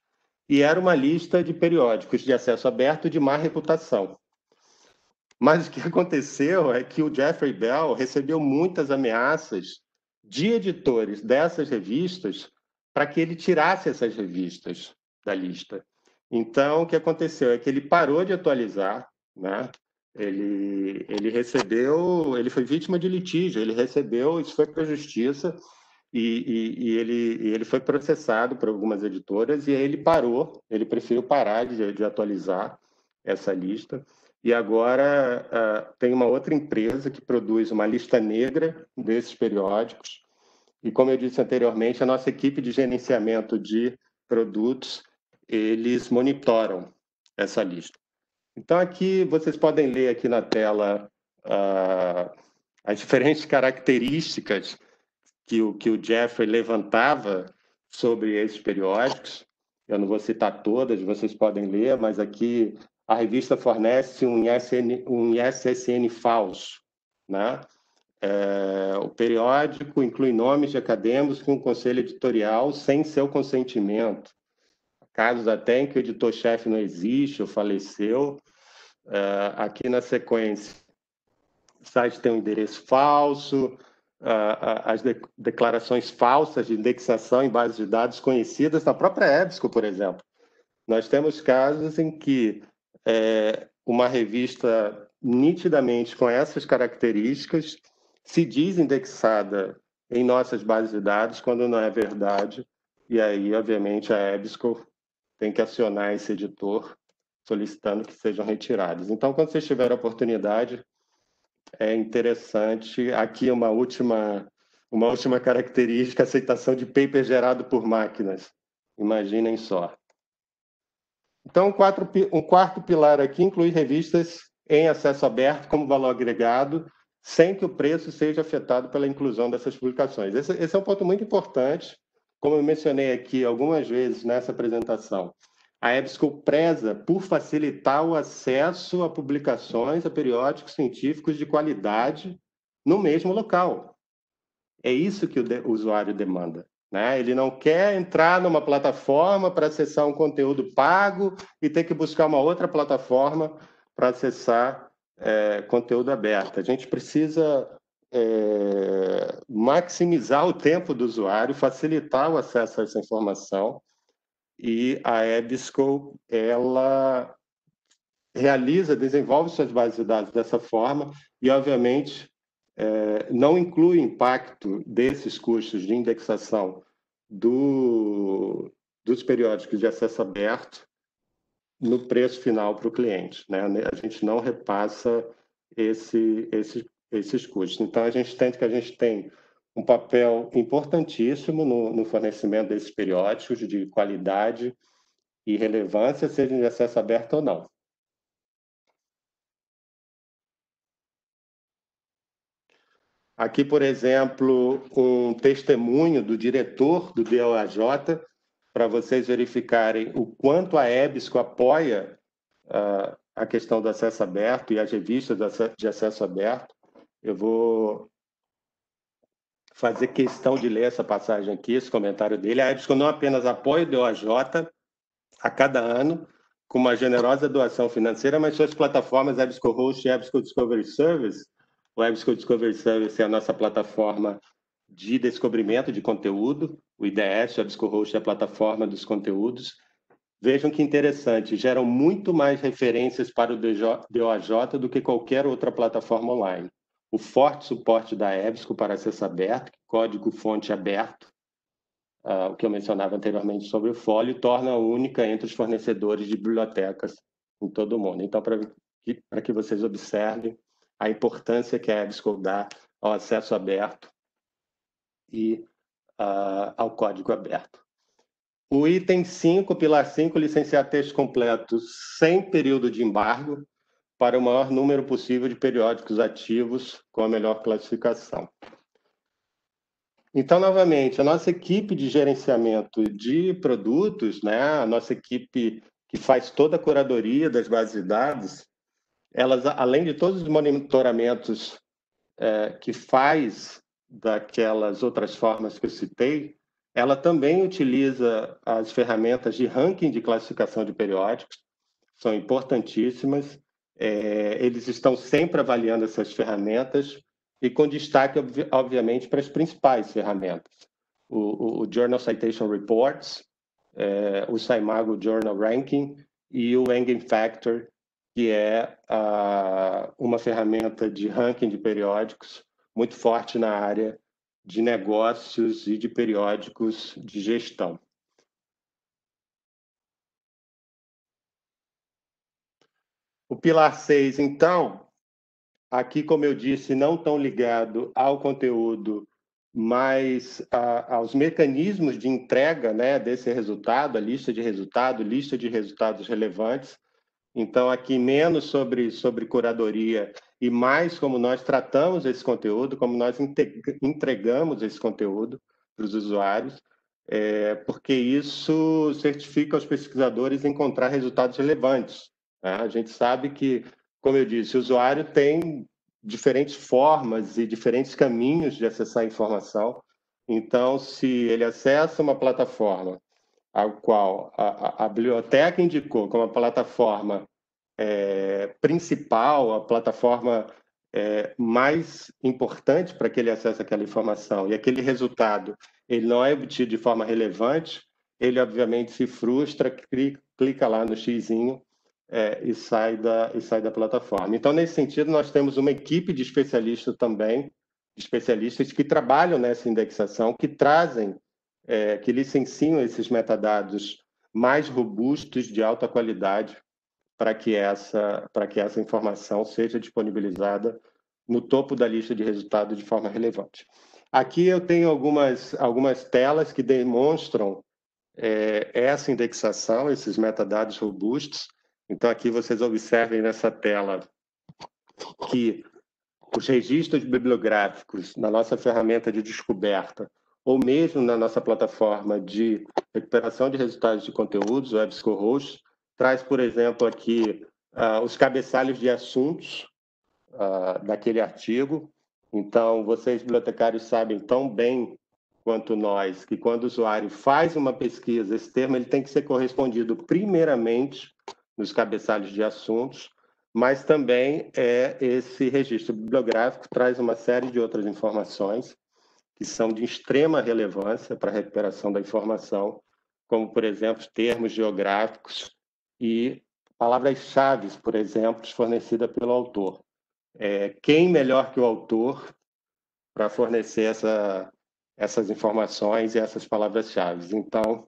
Speaker 2: e era uma lista de periódicos de acesso aberto de má reputação. Mas o que aconteceu é que o Jeffrey Bell recebeu muitas ameaças de editores dessas revistas para que ele tirasse essas revistas da lista. Então, o que aconteceu é que ele parou de atualizar, né? Ele foi vítima de litígio, ele recebeu, isso foi para a justiça, e ele foi processado por algumas editoras, e aí ele parou, ele preferiu parar de atualizar essa lista, e agora tem uma outra empresa que produz uma lista negra desses periódicos, e como eu disse anteriormente, a nossa equipe de gerenciamento de produtos, eles monitoram essa lista. Então, aqui vocês podem ler aqui na tela as diferentes características que o Jeffrey levantava sobre esses periódicos. Eu não vou citar todas, vocês podem ler, mas aqui a revista fornece um ISSN falso, né? O periódico inclui nomes de acadêmicos com conselho editorial sem seu consentimento. Casos até em que o editor-chefe não existe ou faleceu. Aqui na sequência, o site tem um endereço falso, as declarações falsas de indexação em bases de dados conhecidas na própria EBSCO, por exemplo. Nós temos casos em que uma revista nitidamente com essas características se diz indexada em nossas bases de dados, quando não é verdade, e aí, obviamente, a EBSCO tem que acionar esse editor solicitando que sejam retirados. Então, quando vocês tiverem a oportunidade, é interessante. Aqui uma última característica, aceitação de paper gerado por máquinas. Imaginem só. Então, um quarto pilar aqui inclui revistas em acesso aberto como valor agregado, sem que o preço seja afetado pela inclusão dessas publicações. Esse é um ponto muito importante, como eu mencionei aqui algumas vezes nessa apresentação. A EBSCO preza por facilitar o acesso a publicações, a periódicos científicos de qualidade no mesmo local. É isso que o usuário demanda, né? Ele não quer entrar numa plataforma para acessar um conteúdo pago e ter que buscar uma outra plataforma para acessar conteúdo aberto. A gente precisa maximizar o tempo do usuário, facilitar o acesso a essa informação, e a EBSCO, ela desenvolve suas bases de dados dessa forma e, obviamente, não inclui o impacto desses custos de indexação dos periódicos de acesso aberto no preço final para o cliente, né? A gente não repassa esses custos. Então, a gente tem um papel importantíssimo no fornecimento desses periódicos de qualidade e relevância, sejam de acesso aberto ou não. Aqui, por exemplo, um testemunho do diretor do DOAJ, para vocês verificarem o quanto a EBSCO apoia a questão do acesso aberto e as revistas de acesso aberto. Eu vou fazer questão de ler essa passagem aqui, esse comentário dele. A EBSCO não apenas apoia o DOAJ a cada ano, com uma generosa doação financeira, mas suas plataformas EBSCO Host e EBSCO Discovery Service. O EBSCO Discovery Service é a nossa plataforma de descobrimento de conteúdo, o IDS, o EBSCO Host é a plataforma dos conteúdos. Vejam que interessante, geram muito mais referências para o DOAJ do que qualquer outra plataforma online. O forte suporte da EBSCO para acesso aberto, código-fonte aberto, o que eu mencionava anteriormente sobre o Folio, torna única entre os fornecedores de bibliotecas em todo o mundo. Então, para que vocês observem a importância que a EBSCO dá ao acesso aberto e ao código aberto. O item 5, pilar 5, licenciar texto completo sem período de embargo para o maior número possível de periódicos ativos com a melhor classificação. Então, novamente, a nossa equipe de gerenciamento de produtos, né, a nossa equipe que faz toda a curadoria das bases de dados, elas, além de todos os monitoramentos que faz daquelas outras formas que eu citei, ela também utiliza as ferramentas de ranking de classificação de periódicos, são importantíssimas. eles estão sempre avaliando essas ferramentas e com destaque, obviamente, para as principais ferramentas. O Journal Citation Reports, o SciMago Journal Ranking e o Engine Factor, que é uma ferramenta de ranking de periódicos muito forte na área de negócios e de periódicos de gestão. O pilar 6, então, aqui, como eu disse, não tão ligado ao conteúdo, mas aos mecanismos de entrega, né, desse resultado, a lista de resultados relevantes. Então, aqui menos sobre curadoria e mais como nós tratamos esse conteúdo, como nós entregamos esse conteúdo para os usuários, porque isso certifica os pesquisadores encontrar resultados relevantes. Né? A gente sabe que, como eu disse, o usuário tem diferentes formas e diferentes caminhos de acessar a informação. Então, se ele acessa uma plataforma a qual a biblioteca indicou como a plataforma principal, a plataforma mais importante para que ele acesse aquela informação, e aquele resultado ele não é obtido de forma relevante, ele obviamente se frustra, clica lá no xizinho e sai da plataforma. Então, nesse sentido, nós temos uma equipe de especialistas também, especialistas que trabalham nessa indexação, que trazem, que licenciam esses metadados mais robustos, de alta qualidade, para que essa informação seja disponibilizada no topo da lista de resultados de forma relevante. Aqui eu tenho algumas telas que demonstram essa indexação, esses metadados robustos. Então, aqui vocês observem nessa tela que os registros bibliográficos na nossa ferramenta de descoberta, ou mesmo na nossa plataforma de recuperação de resultados de conteúdos, o EBSCOhost, traz, por exemplo, aqui os cabeçalhos de assuntos daquele artigo. Então, vocês, bibliotecários, sabem tão bem quanto nós que quando o usuário faz uma pesquisa, esse termo ele tem que ser correspondido primeiramente nos cabeçalhos de assuntos, mas também esse registro bibliográfico traz uma série de outras informações que são de extrema relevância para a recuperação da informação, como, por exemplo, termos geográficos e palavras-chave, por exemplo, fornecidas pelo autor. Quem melhor que o autor para fornecer essas informações e essas palavras-chave? Então,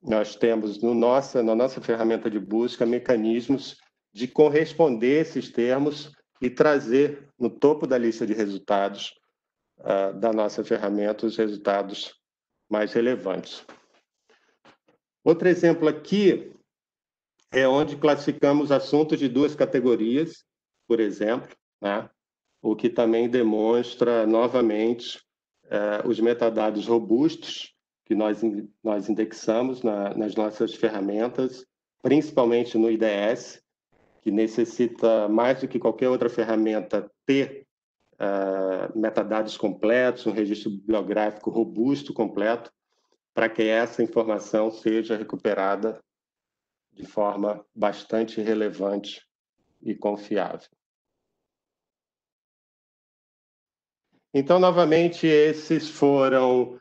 Speaker 2: nós temos na nossa ferramenta de busca mecanismos de corresponder esses termos e trazer no topo da lista de resultados da nossa ferramenta os resultados mais relevantes. Outro exemplo aqui é onde classificamos assuntos de duas categorias, por exemplo, né? O que também demonstra, novamente, os metadados robustos que nós indexamos nas nossas ferramentas, principalmente no IDS, que necessita, mais do que qualquer outra ferramenta, ter metadados completos, um registro bibliográfico robusto, completo, para que essa informação seja recuperada de forma bastante relevante e confiável. Então, novamente, esses foram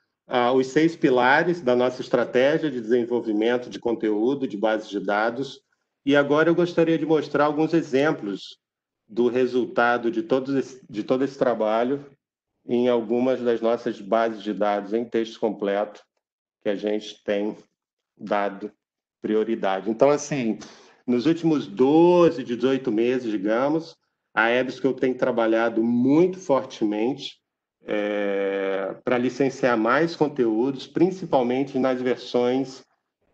Speaker 2: os 6 pilares da nossa estratégia de desenvolvimento de conteúdo, de bases de dados. E agora eu gostaria de mostrar alguns exemplos do resultado de todo esse trabalho em algumas das nossas bases de dados em texto completo que a gente tem dado prioridade. Então, assim, nos últimos 12, 18 meses, digamos, a EBSCO tem trabalhado muito fortemente para licenciar mais conteúdos, principalmente nas versões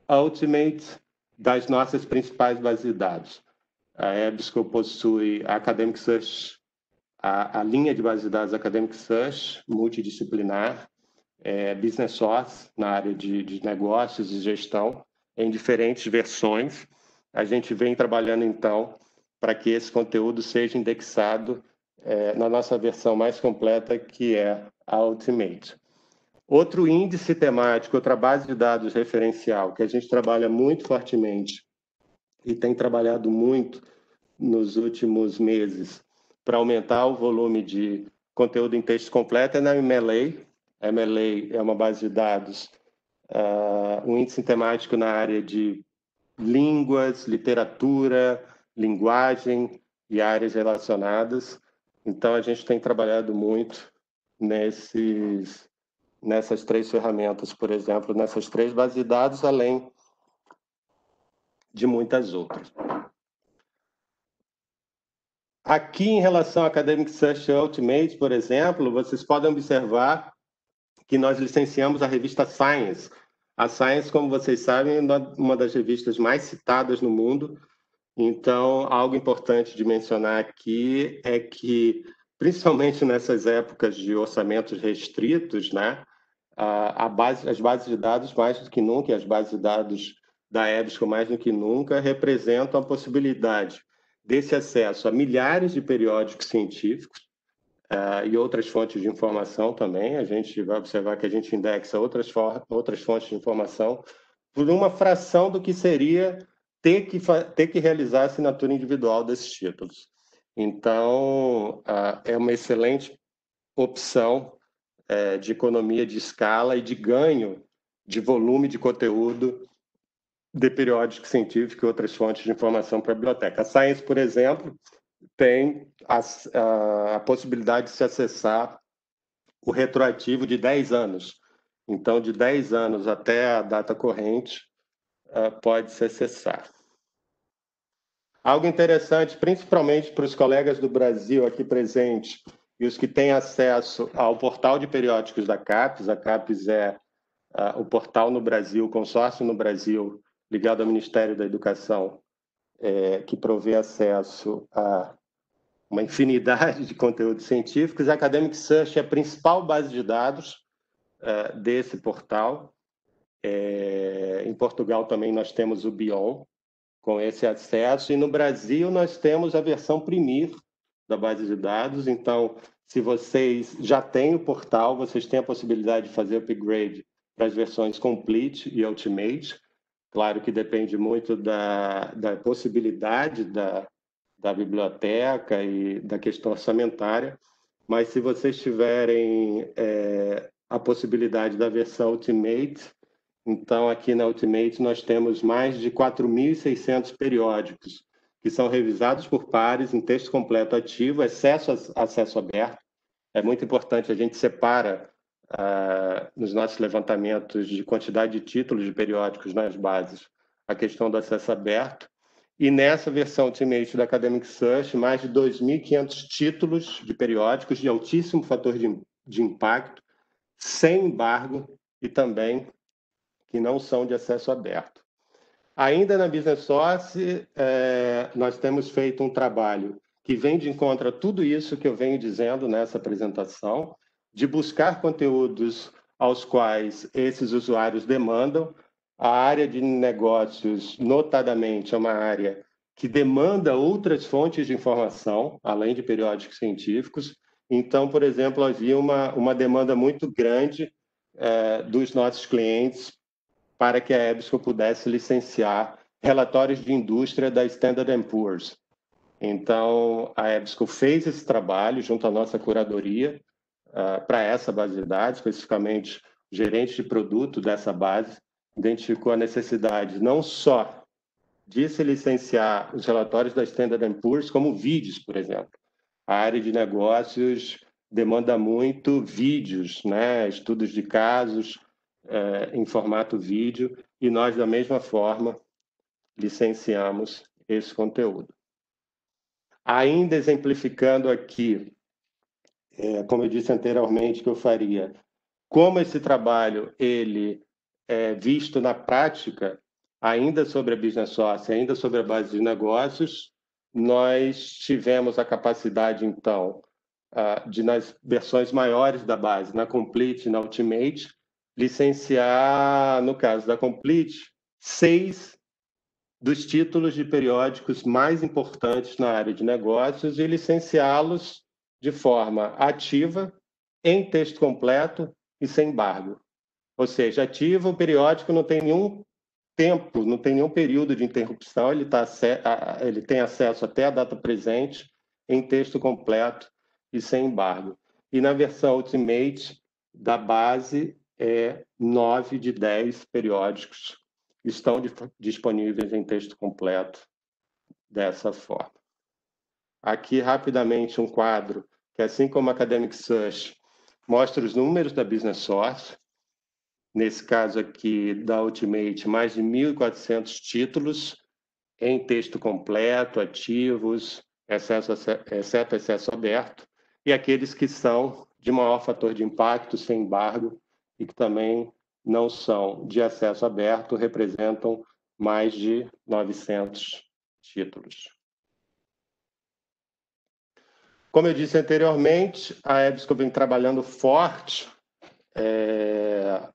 Speaker 2: Ultimate das nossas principais bases de dados. A EBSCO possui a Academic Search, a linha de bases de dados Academic Search, multidisciplinar, Business Source, na área de negócios e gestão, em diferentes versões. A gente vem trabalhando, então, para que esse conteúdo seja indexado na nossa versão mais completa, que é a Ultimate. Outro índice temático, outra base de dados referencial, que a gente trabalha muito fortemente e tem trabalhado muito nos últimos meses para aumentar o volume de conteúdo em texto completo é na MLA. A MLA é uma base de dados, um índice temático na área de línguas, literatura, linguagem e áreas relacionadas. Então, a gente tem trabalhado muito nessas 3 ferramentas, por exemplo, nessas 3 bases de dados, além de muitas outras. Aqui, em relação ao Academic Search Ultimate, por exemplo, vocês podem observar que nós licenciamos a revista Science. A Science, como vocês sabem, é uma das revistas mais citadas no mundo. Então, algo importante de mencionar aqui é que, principalmente nessas épocas de orçamentos restritos, né, as bases de dados, mais do que nunca, e as bases de dados da EBSCO, mais do que nunca, representam a possibilidade desse acesso a milhares de periódicos científicos e outras fontes de informação também. A gente vai observar que a gente indexa outras fontes de informação por uma fração do que seria ter que realizar a assinatura individual desses títulos. Então, é uma excelente opção de economia de escala e de ganho de volume de conteúdo de periódico científico e outras fontes de informação para a biblioteca. A Science, por exemplo, tem a possibilidade de se acessar o retroativo de 10 anos. Então, de 10 anos até a data corrente, pode-se acessar. Algo interessante, principalmente para os colegas do Brasil aqui presentes e os que têm acesso ao portal de periódicos da CAPES. A CAPES é o portal no Brasil, o consórcio no Brasil, ligado ao Ministério da Educação, que provê acesso a uma infinidade de conteúdos científicos. A Academic Search é a principal base de dados desse portal. Em Portugal também nós temos o Bion, com esse acesso, e no Brasil nós temos a versão Premier da base de dados. Então, se vocês já têm o portal, vocês têm a possibilidade de fazer upgrade para as versões Complete e Ultimate. Claro que depende muito da possibilidade da biblioteca e da questão orçamentária, mas se vocês tiverem a possibilidade da versão Ultimate, então aqui na Ultimate nós temos mais de 4.600 periódicos que são revisados por pares em texto completo ativo, acesso aberto. É muito importante, a gente separa nos nossos levantamentos de quantidade de títulos de periódicos nas bases a questão do acesso aberto. E nessa versão Ultimate da Academic Search, mais de 2.500 títulos de periódicos de altíssimo fator de impacto, sem embargo, e também que não são de acesso aberto. Ainda na Business Source, nós temos feito um trabalho que vem de encontro a tudo isso que eu venho dizendo nessa apresentação, de buscar conteúdos aos quais esses usuários demandam. A área de negócios, notadamente, é uma área que demanda outras fontes de informação, além de periódicos científicos. Então, por exemplo, havia uma demanda muito grande dos nossos clientes para que a EBSCO pudesse licenciar relatórios de indústria da Standard & Poor's. Então, a EBSCO fez esse trabalho junto à nossa curadoria para essa base de dados, especificamente o gerente de produto dessa base, identificou a necessidade não só de se licenciar os relatórios da Standard & Poor's, como vídeos, por exemplo. A área de negócios demanda muito vídeos, né? Estudos de casos em formato vídeo, e nós, da mesma forma, licenciamos esse conteúdo. Ainda exemplificando aqui, como eu disse anteriormente que eu faria, como esse trabalho ele é visto na prática, ainda sobre a Business Source, ainda sobre a base de negócios, nós tivemos a capacidade, então, de, nas versões maiores da base, na Complete e na Ultimate, licenciar, no caso da Complete, 6 dos títulos de periódicos mais importantes na área de negócios e licenciá-los de forma ativa, em texto completo e sem embargo. Ou seja, ativo, o periódico não tem nenhum tempo, não tem nenhum período de interrupção, ele tem acesso até a data presente em texto completo e sem embargo. E na versão Ultimate da base, 9 de 10 periódicos estão disponíveis em texto completo dessa forma. Aqui, rapidamente, um quadro que, assim como a Academic Search, mostra os números da Business Source. Nesse caso aqui, da Ultimate, mais de 1.400 títulos em texto completo, ativos, exceto acesso aberto, e aqueles que são de maior fator de impacto, sem embargo, e que também não são de acesso aberto, representam mais de 900 títulos. Como eu disse anteriormente, a EBSCO vem trabalhando forte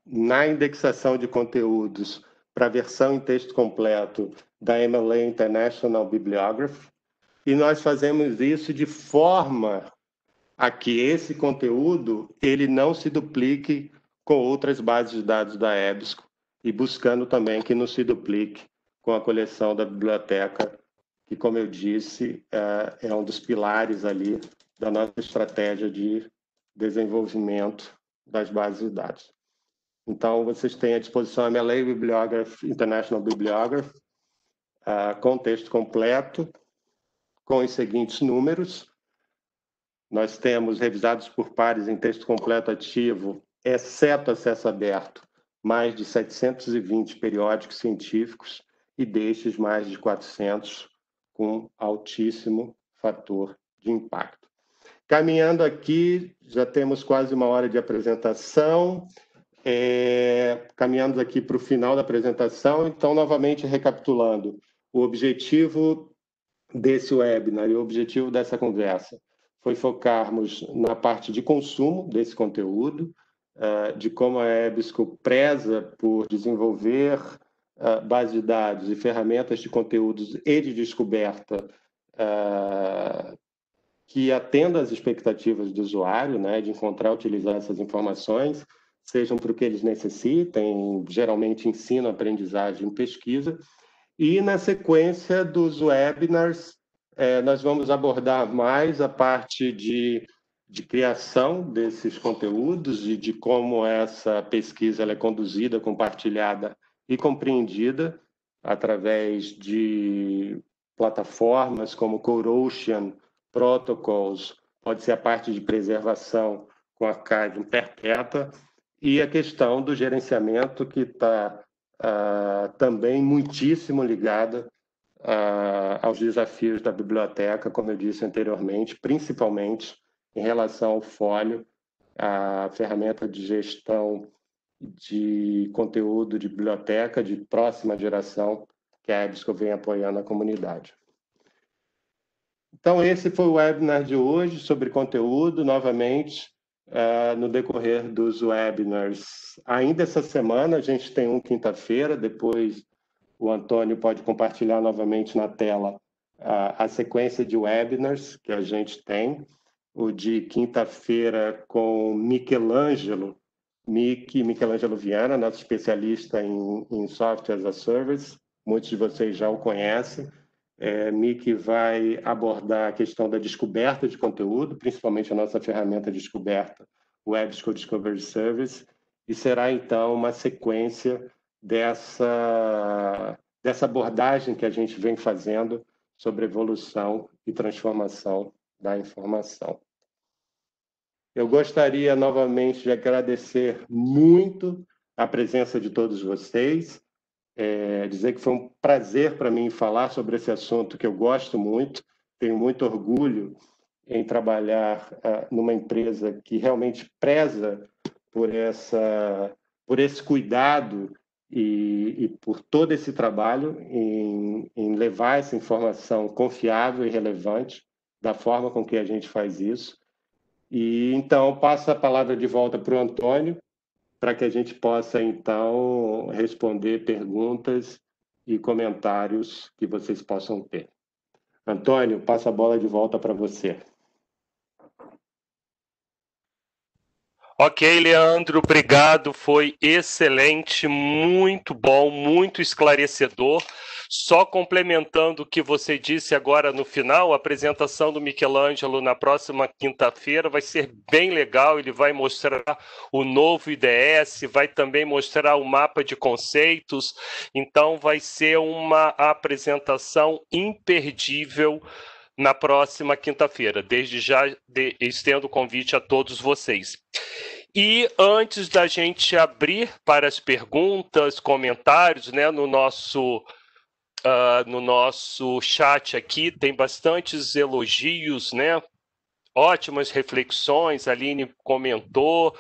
Speaker 2: na indexação de conteúdos para a versão em texto completo da MLA International Bibliography, e nós fazemos isso de forma a que esse conteúdo ele não se duplique com outras bases de dados da EBSCO, e buscando também que não se duplique com a coleção da biblioteca, que, como eu disse, é um dos pilares ali da nossa estratégia de desenvolvimento das bases de dados. Então, vocês têm à disposição a MLA Bibliography, International Bibliography, com texto completo, com os seguintes números. Nós temos revisados por pares em texto completo ativo, exceto acesso aberto, mais de 720 periódicos científicos, e destes mais de 400 com altíssimo fator de impacto. Caminhando aqui, já temos quase uma hora de apresentação, caminhando aqui para o final da apresentação. Então, novamente recapitulando, o objetivo desse webinar e o objetivo dessa conversa foi focarmos na parte de consumo desse conteúdo, de como a EBSCO preza por desenvolver bases de dados e ferramentas de conteúdos e de descoberta que atendam às expectativas do usuário, né, de encontrar e utilizar essas informações, sejam para o que eles necessitem, geralmente ensino, aprendizagem, pesquisa. E na sequência dos webinars, nós vamos abordar mais a parte de criação desses conteúdos e de como essa pesquisa ela é conduzida, compartilhada e compreendida através de plataformas como CodeOcean, Protocols, pode ser a parte de preservação com arquivo perpétua, e a questão do gerenciamento, que está também muitíssimo ligada aos desafios da biblioteca, como eu disse anteriormente, principalmente em relação ao Folio, a ferramenta de gestão de conteúdo de biblioteca de próxima geração que a EBSCO vem apoiando a comunidade. Então, esse foi o webinar de hoje sobre conteúdo. Novamente, no decorrer dos webinars, ainda essa semana, a gente tem um quinta-feira, depois o Antônio pode compartilhar novamente na tela a sequência de webinars que a gente tem. O de quinta-feira com Michelangelo Viana, nosso especialista em Software as a Service. Muitos de vocês já o conhecem. Mick vai abordar a questão da descoberta de conteúdo, principalmente a nossa ferramenta de descoberta, o EBSCO Discovery Service, e será, então, uma sequência dessa abordagem que a gente vem fazendo sobre evolução e transformação da informação. Eu gostaria, novamente, de agradecer muito a presença de todos vocês, dizer que foi um prazer para mim falar sobre esse assunto que eu gosto muito, tenho muito orgulho em trabalhar numa empresa que realmente preza por esse cuidado e por todo esse trabalho em levar essa informação confiável e relevante da forma com que a gente faz isso. E então passo a palavra de volta para o Antônio, para que a gente possa, então, responder perguntas e comentários que vocês possam ter. Antônio, passo a bola de volta para você.
Speaker 1: Ok, Leandro, obrigado. Foi excelente, muito bom, muito esclarecedor. Só complementando o que você disse agora no final, a apresentação do Michelangelo na próxima quinta-feira vai ser bem legal. Ele vai mostrar o novo IDS, vai também mostrar o mapa de conceitos. Então, vai ser uma apresentação imperdível na próxima quinta-feira. Desde já estendo o convite a todos vocês. E antes da gente abrir para as perguntas, comentários, né, no nosso chat aqui, tem bastantes elogios, né? Ótimas reflexões, a Aline comentou,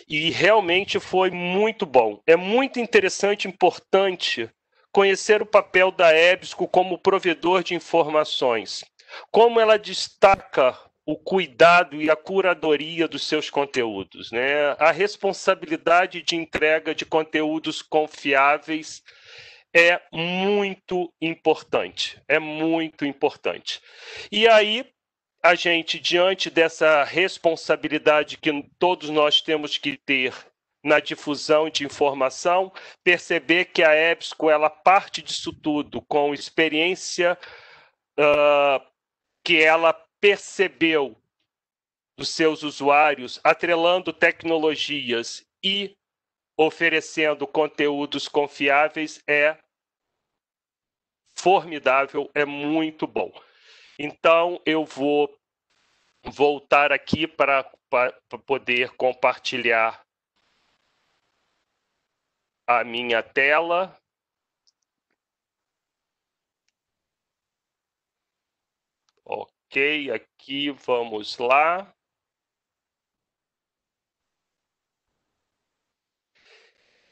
Speaker 1: e realmente foi muito bom. É muito interessante e importante conhecer o papel da EBSCO como provedor de informações, como ela destaca o cuidado e a curadoria dos seus conteúdos, né? A responsabilidade de entrega de conteúdos confiáveis é muito importante, é muito importante. E aí, a gente, diante dessa responsabilidade que todos nós temos que ter na difusão de informação, perceber que a EBSCO, ela parte disso tudo com experiência que ela percebeu dos seus usuários, atrelando tecnologias e oferecendo conteúdos confiáveis, é formidável, é muito bom. Então, eu vou voltar aqui para poder compartilhar a minha tela. Ok, aqui vamos lá.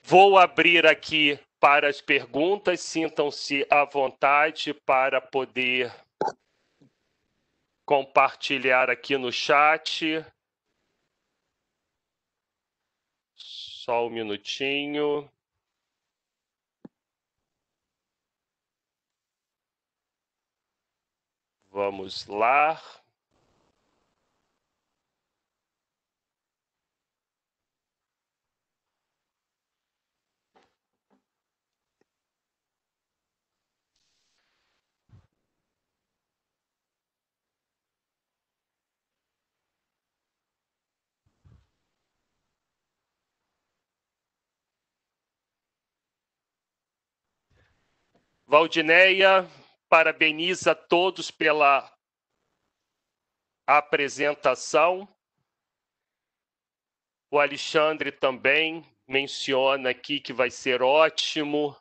Speaker 1: Vou abrir aqui para as perguntas, sintam-se à vontade para poder compartilhar aqui no chat. Só um minutinho. Vamos lá. Valdineia, parabeniza a todos pela apresentação. O Alexandre também menciona aqui que vai ser ótimo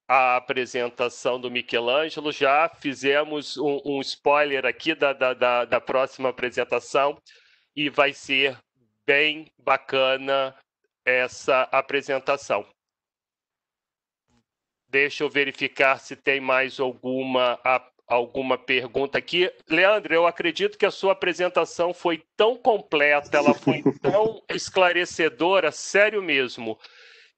Speaker 1: a apresentação do Michelangelo. Já fizemos um spoiler aqui da próxima apresentação e vai ser bem bacana essa apresentação. Deixa eu verificar se tem mais alguma pergunta aqui. Leandro, eu acredito que a sua apresentação foi tão completa, ela foi tão esclarecedora, sério mesmo,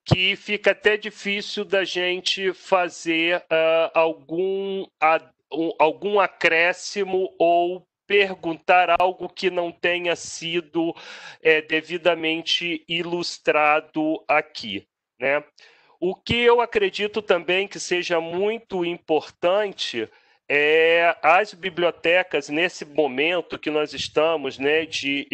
Speaker 1: que fica até difícil da gente fazer algum acréscimo ou perguntar algo que não tenha sido devidamente ilustrado aqui, né? O que eu acredito também que seja muito importante é as bibliotecas, nesse momento que nós estamos, né, de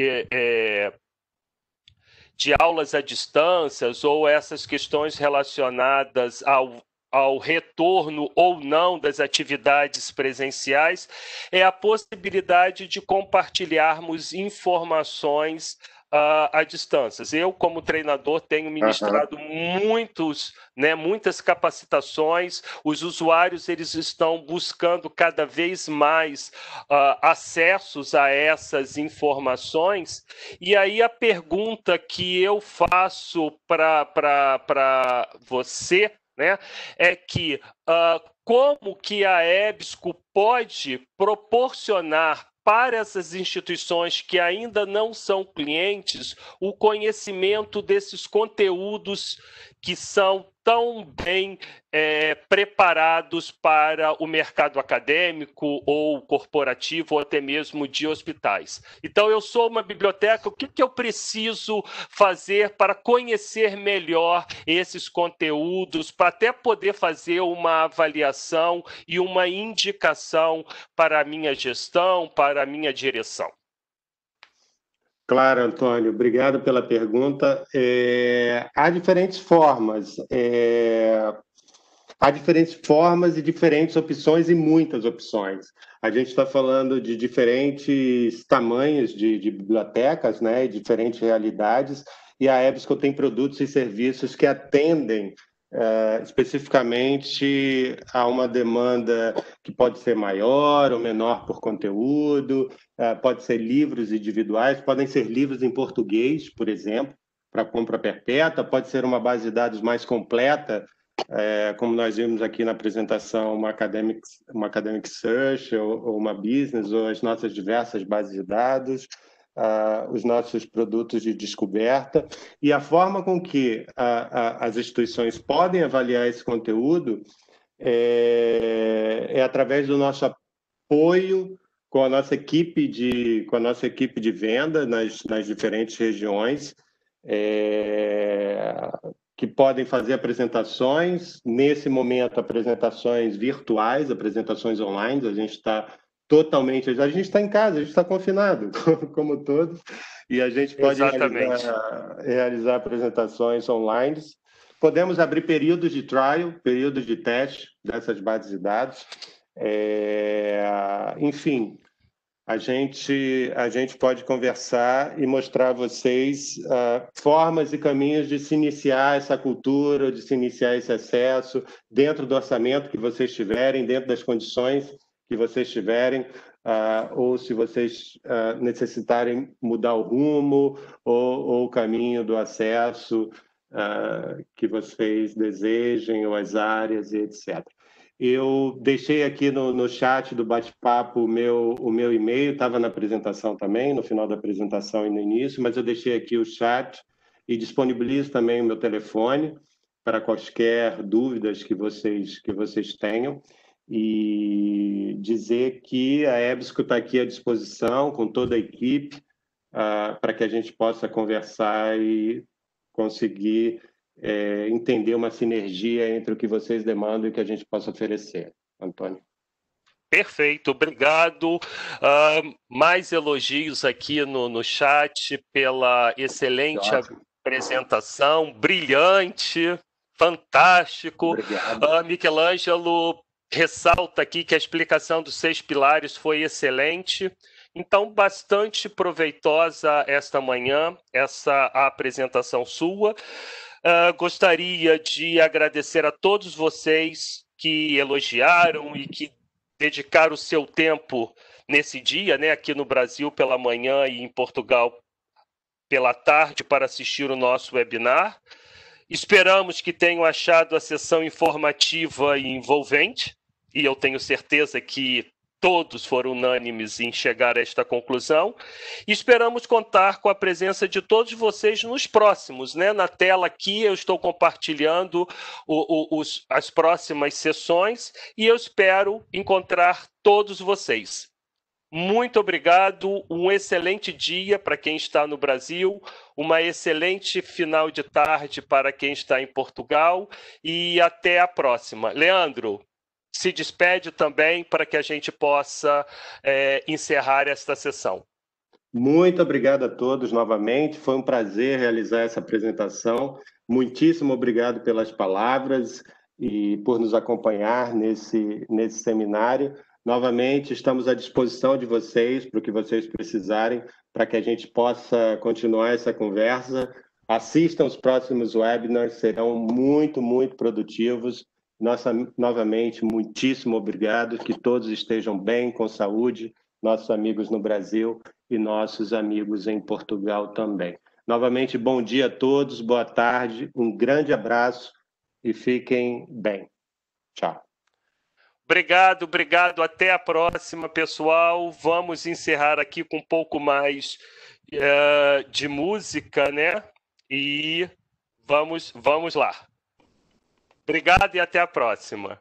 Speaker 1: aulas à distância, ou essas questões relacionadas ao retorno ou não das atividades presenciais, é a possibilidade de compartilharmos informações à distância. Eu, como treinador, tenho ministrado muitas capacitações. Os usuários eles estão buscando cada vez mais acessos a essas informações. E aí a pergunta que eu faço para você, né, é que como que a EBSCO pode proporcionar para essas instituições que ainda não são clientes o conhecimento desses conteúdos que são tão bem preparados para o mercado acadêmico ou corporativo, ou até mesmo de hospitais. Então, eu sou uma biblioteca, o que eu preciso fazer para conhecer melhor esses conteúdos, para até poder fazer uma avaliação e uma indicação para a minha gestão, para a minha direção?
Speaker 2: Claro, Antônio, obrigado pela pergunta. Há diferentes formas. Há diferentes formas e diferentes opções e muitas opções. A gente está falando de diferentes tamanhos de bibliotecas, né, e diferentes realidades, e a EBSCO tem produtos e serviços que atendem especificamente a uma demanda que pode ser maior ou menor por conteúdo, pode ser livros individuais, podem ser livros em português, por exemplo, para compra perpétua, pode ser uma base de dados mais completa, como nós vimos aqui na apresentação, uma academic search, ou uma business, ou as nossas diversas bases de dados, os nossos produtos de descoberta, e a forma com que as instituições podem avaliar esse conteúdo é através do nosso apoio com a nossa equipe de venda nas diferentes regiões, que podem fazer apresentações, nesse momento apresentações virtuais, apresentações online. A gente está em casa, a gente está confinado, como todos, e a gente pode realizar apresentações online. Podemos abrir períodos de trial, períodos de teste dessas bases de dados. Enfim, a gente pode conversar e mostrar a vocês formas e caminhos de se iniciar essa cultura, de se iniciar esse acesso dentro do orçamento que vocês tiverem, dentro das condições que vocês tiverem, ou se vocês necessitarem mudar o rumo ou o caminho do acesso que vocês desejem, ou as áreas e etc. Eu deixei aqui no chat do bate-papo o meu e-mail, estava na apresentação também, no final da apresentação e no início, mas eu deixei aqui o chat e disponibilizo também o meu telefone para quaisquer dúvidas que vocês tenham, e dizer que a EBSCO está aqui à disposição, com toda a equipe, para que a gente possa conversar e conseguir entender uma sinergia entre o que vocês demandam e o que a gente possa oferecer. Antônio.
Speaker 1: Perfeito, obrigado. Mais elogios aqui no chat pela excelente apresentação, brilhante, fantástico. Michelangelo ressalta aqui que a explicação dos 6 pilares foi excelente. Então, bastante proveitosa esta manhã, essa apresentação sua. Gostaria de agradecer a todos vocês que elogiaram e que dedicaram o seu tempo nesse dia, né, aqui no Brasil pela manhã e em Portugal pela tarde, para assistir o nosso webinar. Esperamos que tenham achado a sessão informativa e envolvente, e eu tenho certeza que todos foram unânimes em chegar a esta conclusão. E esperamos contar com a presença de todos vocês nos próximos, né? Na tela aqui eu estou compartilhando as próximas sessões, e eu espero encontrar todos vocês. Muito obrigado, um excelente dia para quem está no Brasil, uma excelente final de tarde para quem está em Portugal, e até a próxima. Leandro, se despede também para que a gente possa encerrar esta sessão.
Speaker 2: Muito obrigado a todos novamente, foi um prazer realizar essa apresentação. Muitíssimo obrigado pelas palavras e por nos acompanhar nesse seminário. Novamente, estamos à disposição de vocês, para o que vocês precisarem, para que a gente possa continuar essa conversa. Assistam os próximos webinars, serão muito, muito produtivos. Novamente, muitíssimo obrigado, que todos estejam bem, com saúde, nossos amigos no Brasil e nossos amigos em Portugal também. Novamente, bom dia a todos, boa tarde, um grande abraço e fiquem bem. Tchau.
Speaker 1: Obrigado. Até a próxima, pessoal. Vamos encerrar aqui com um pouco mais de música, né? E vamos lá. Obrigado e até a próxima.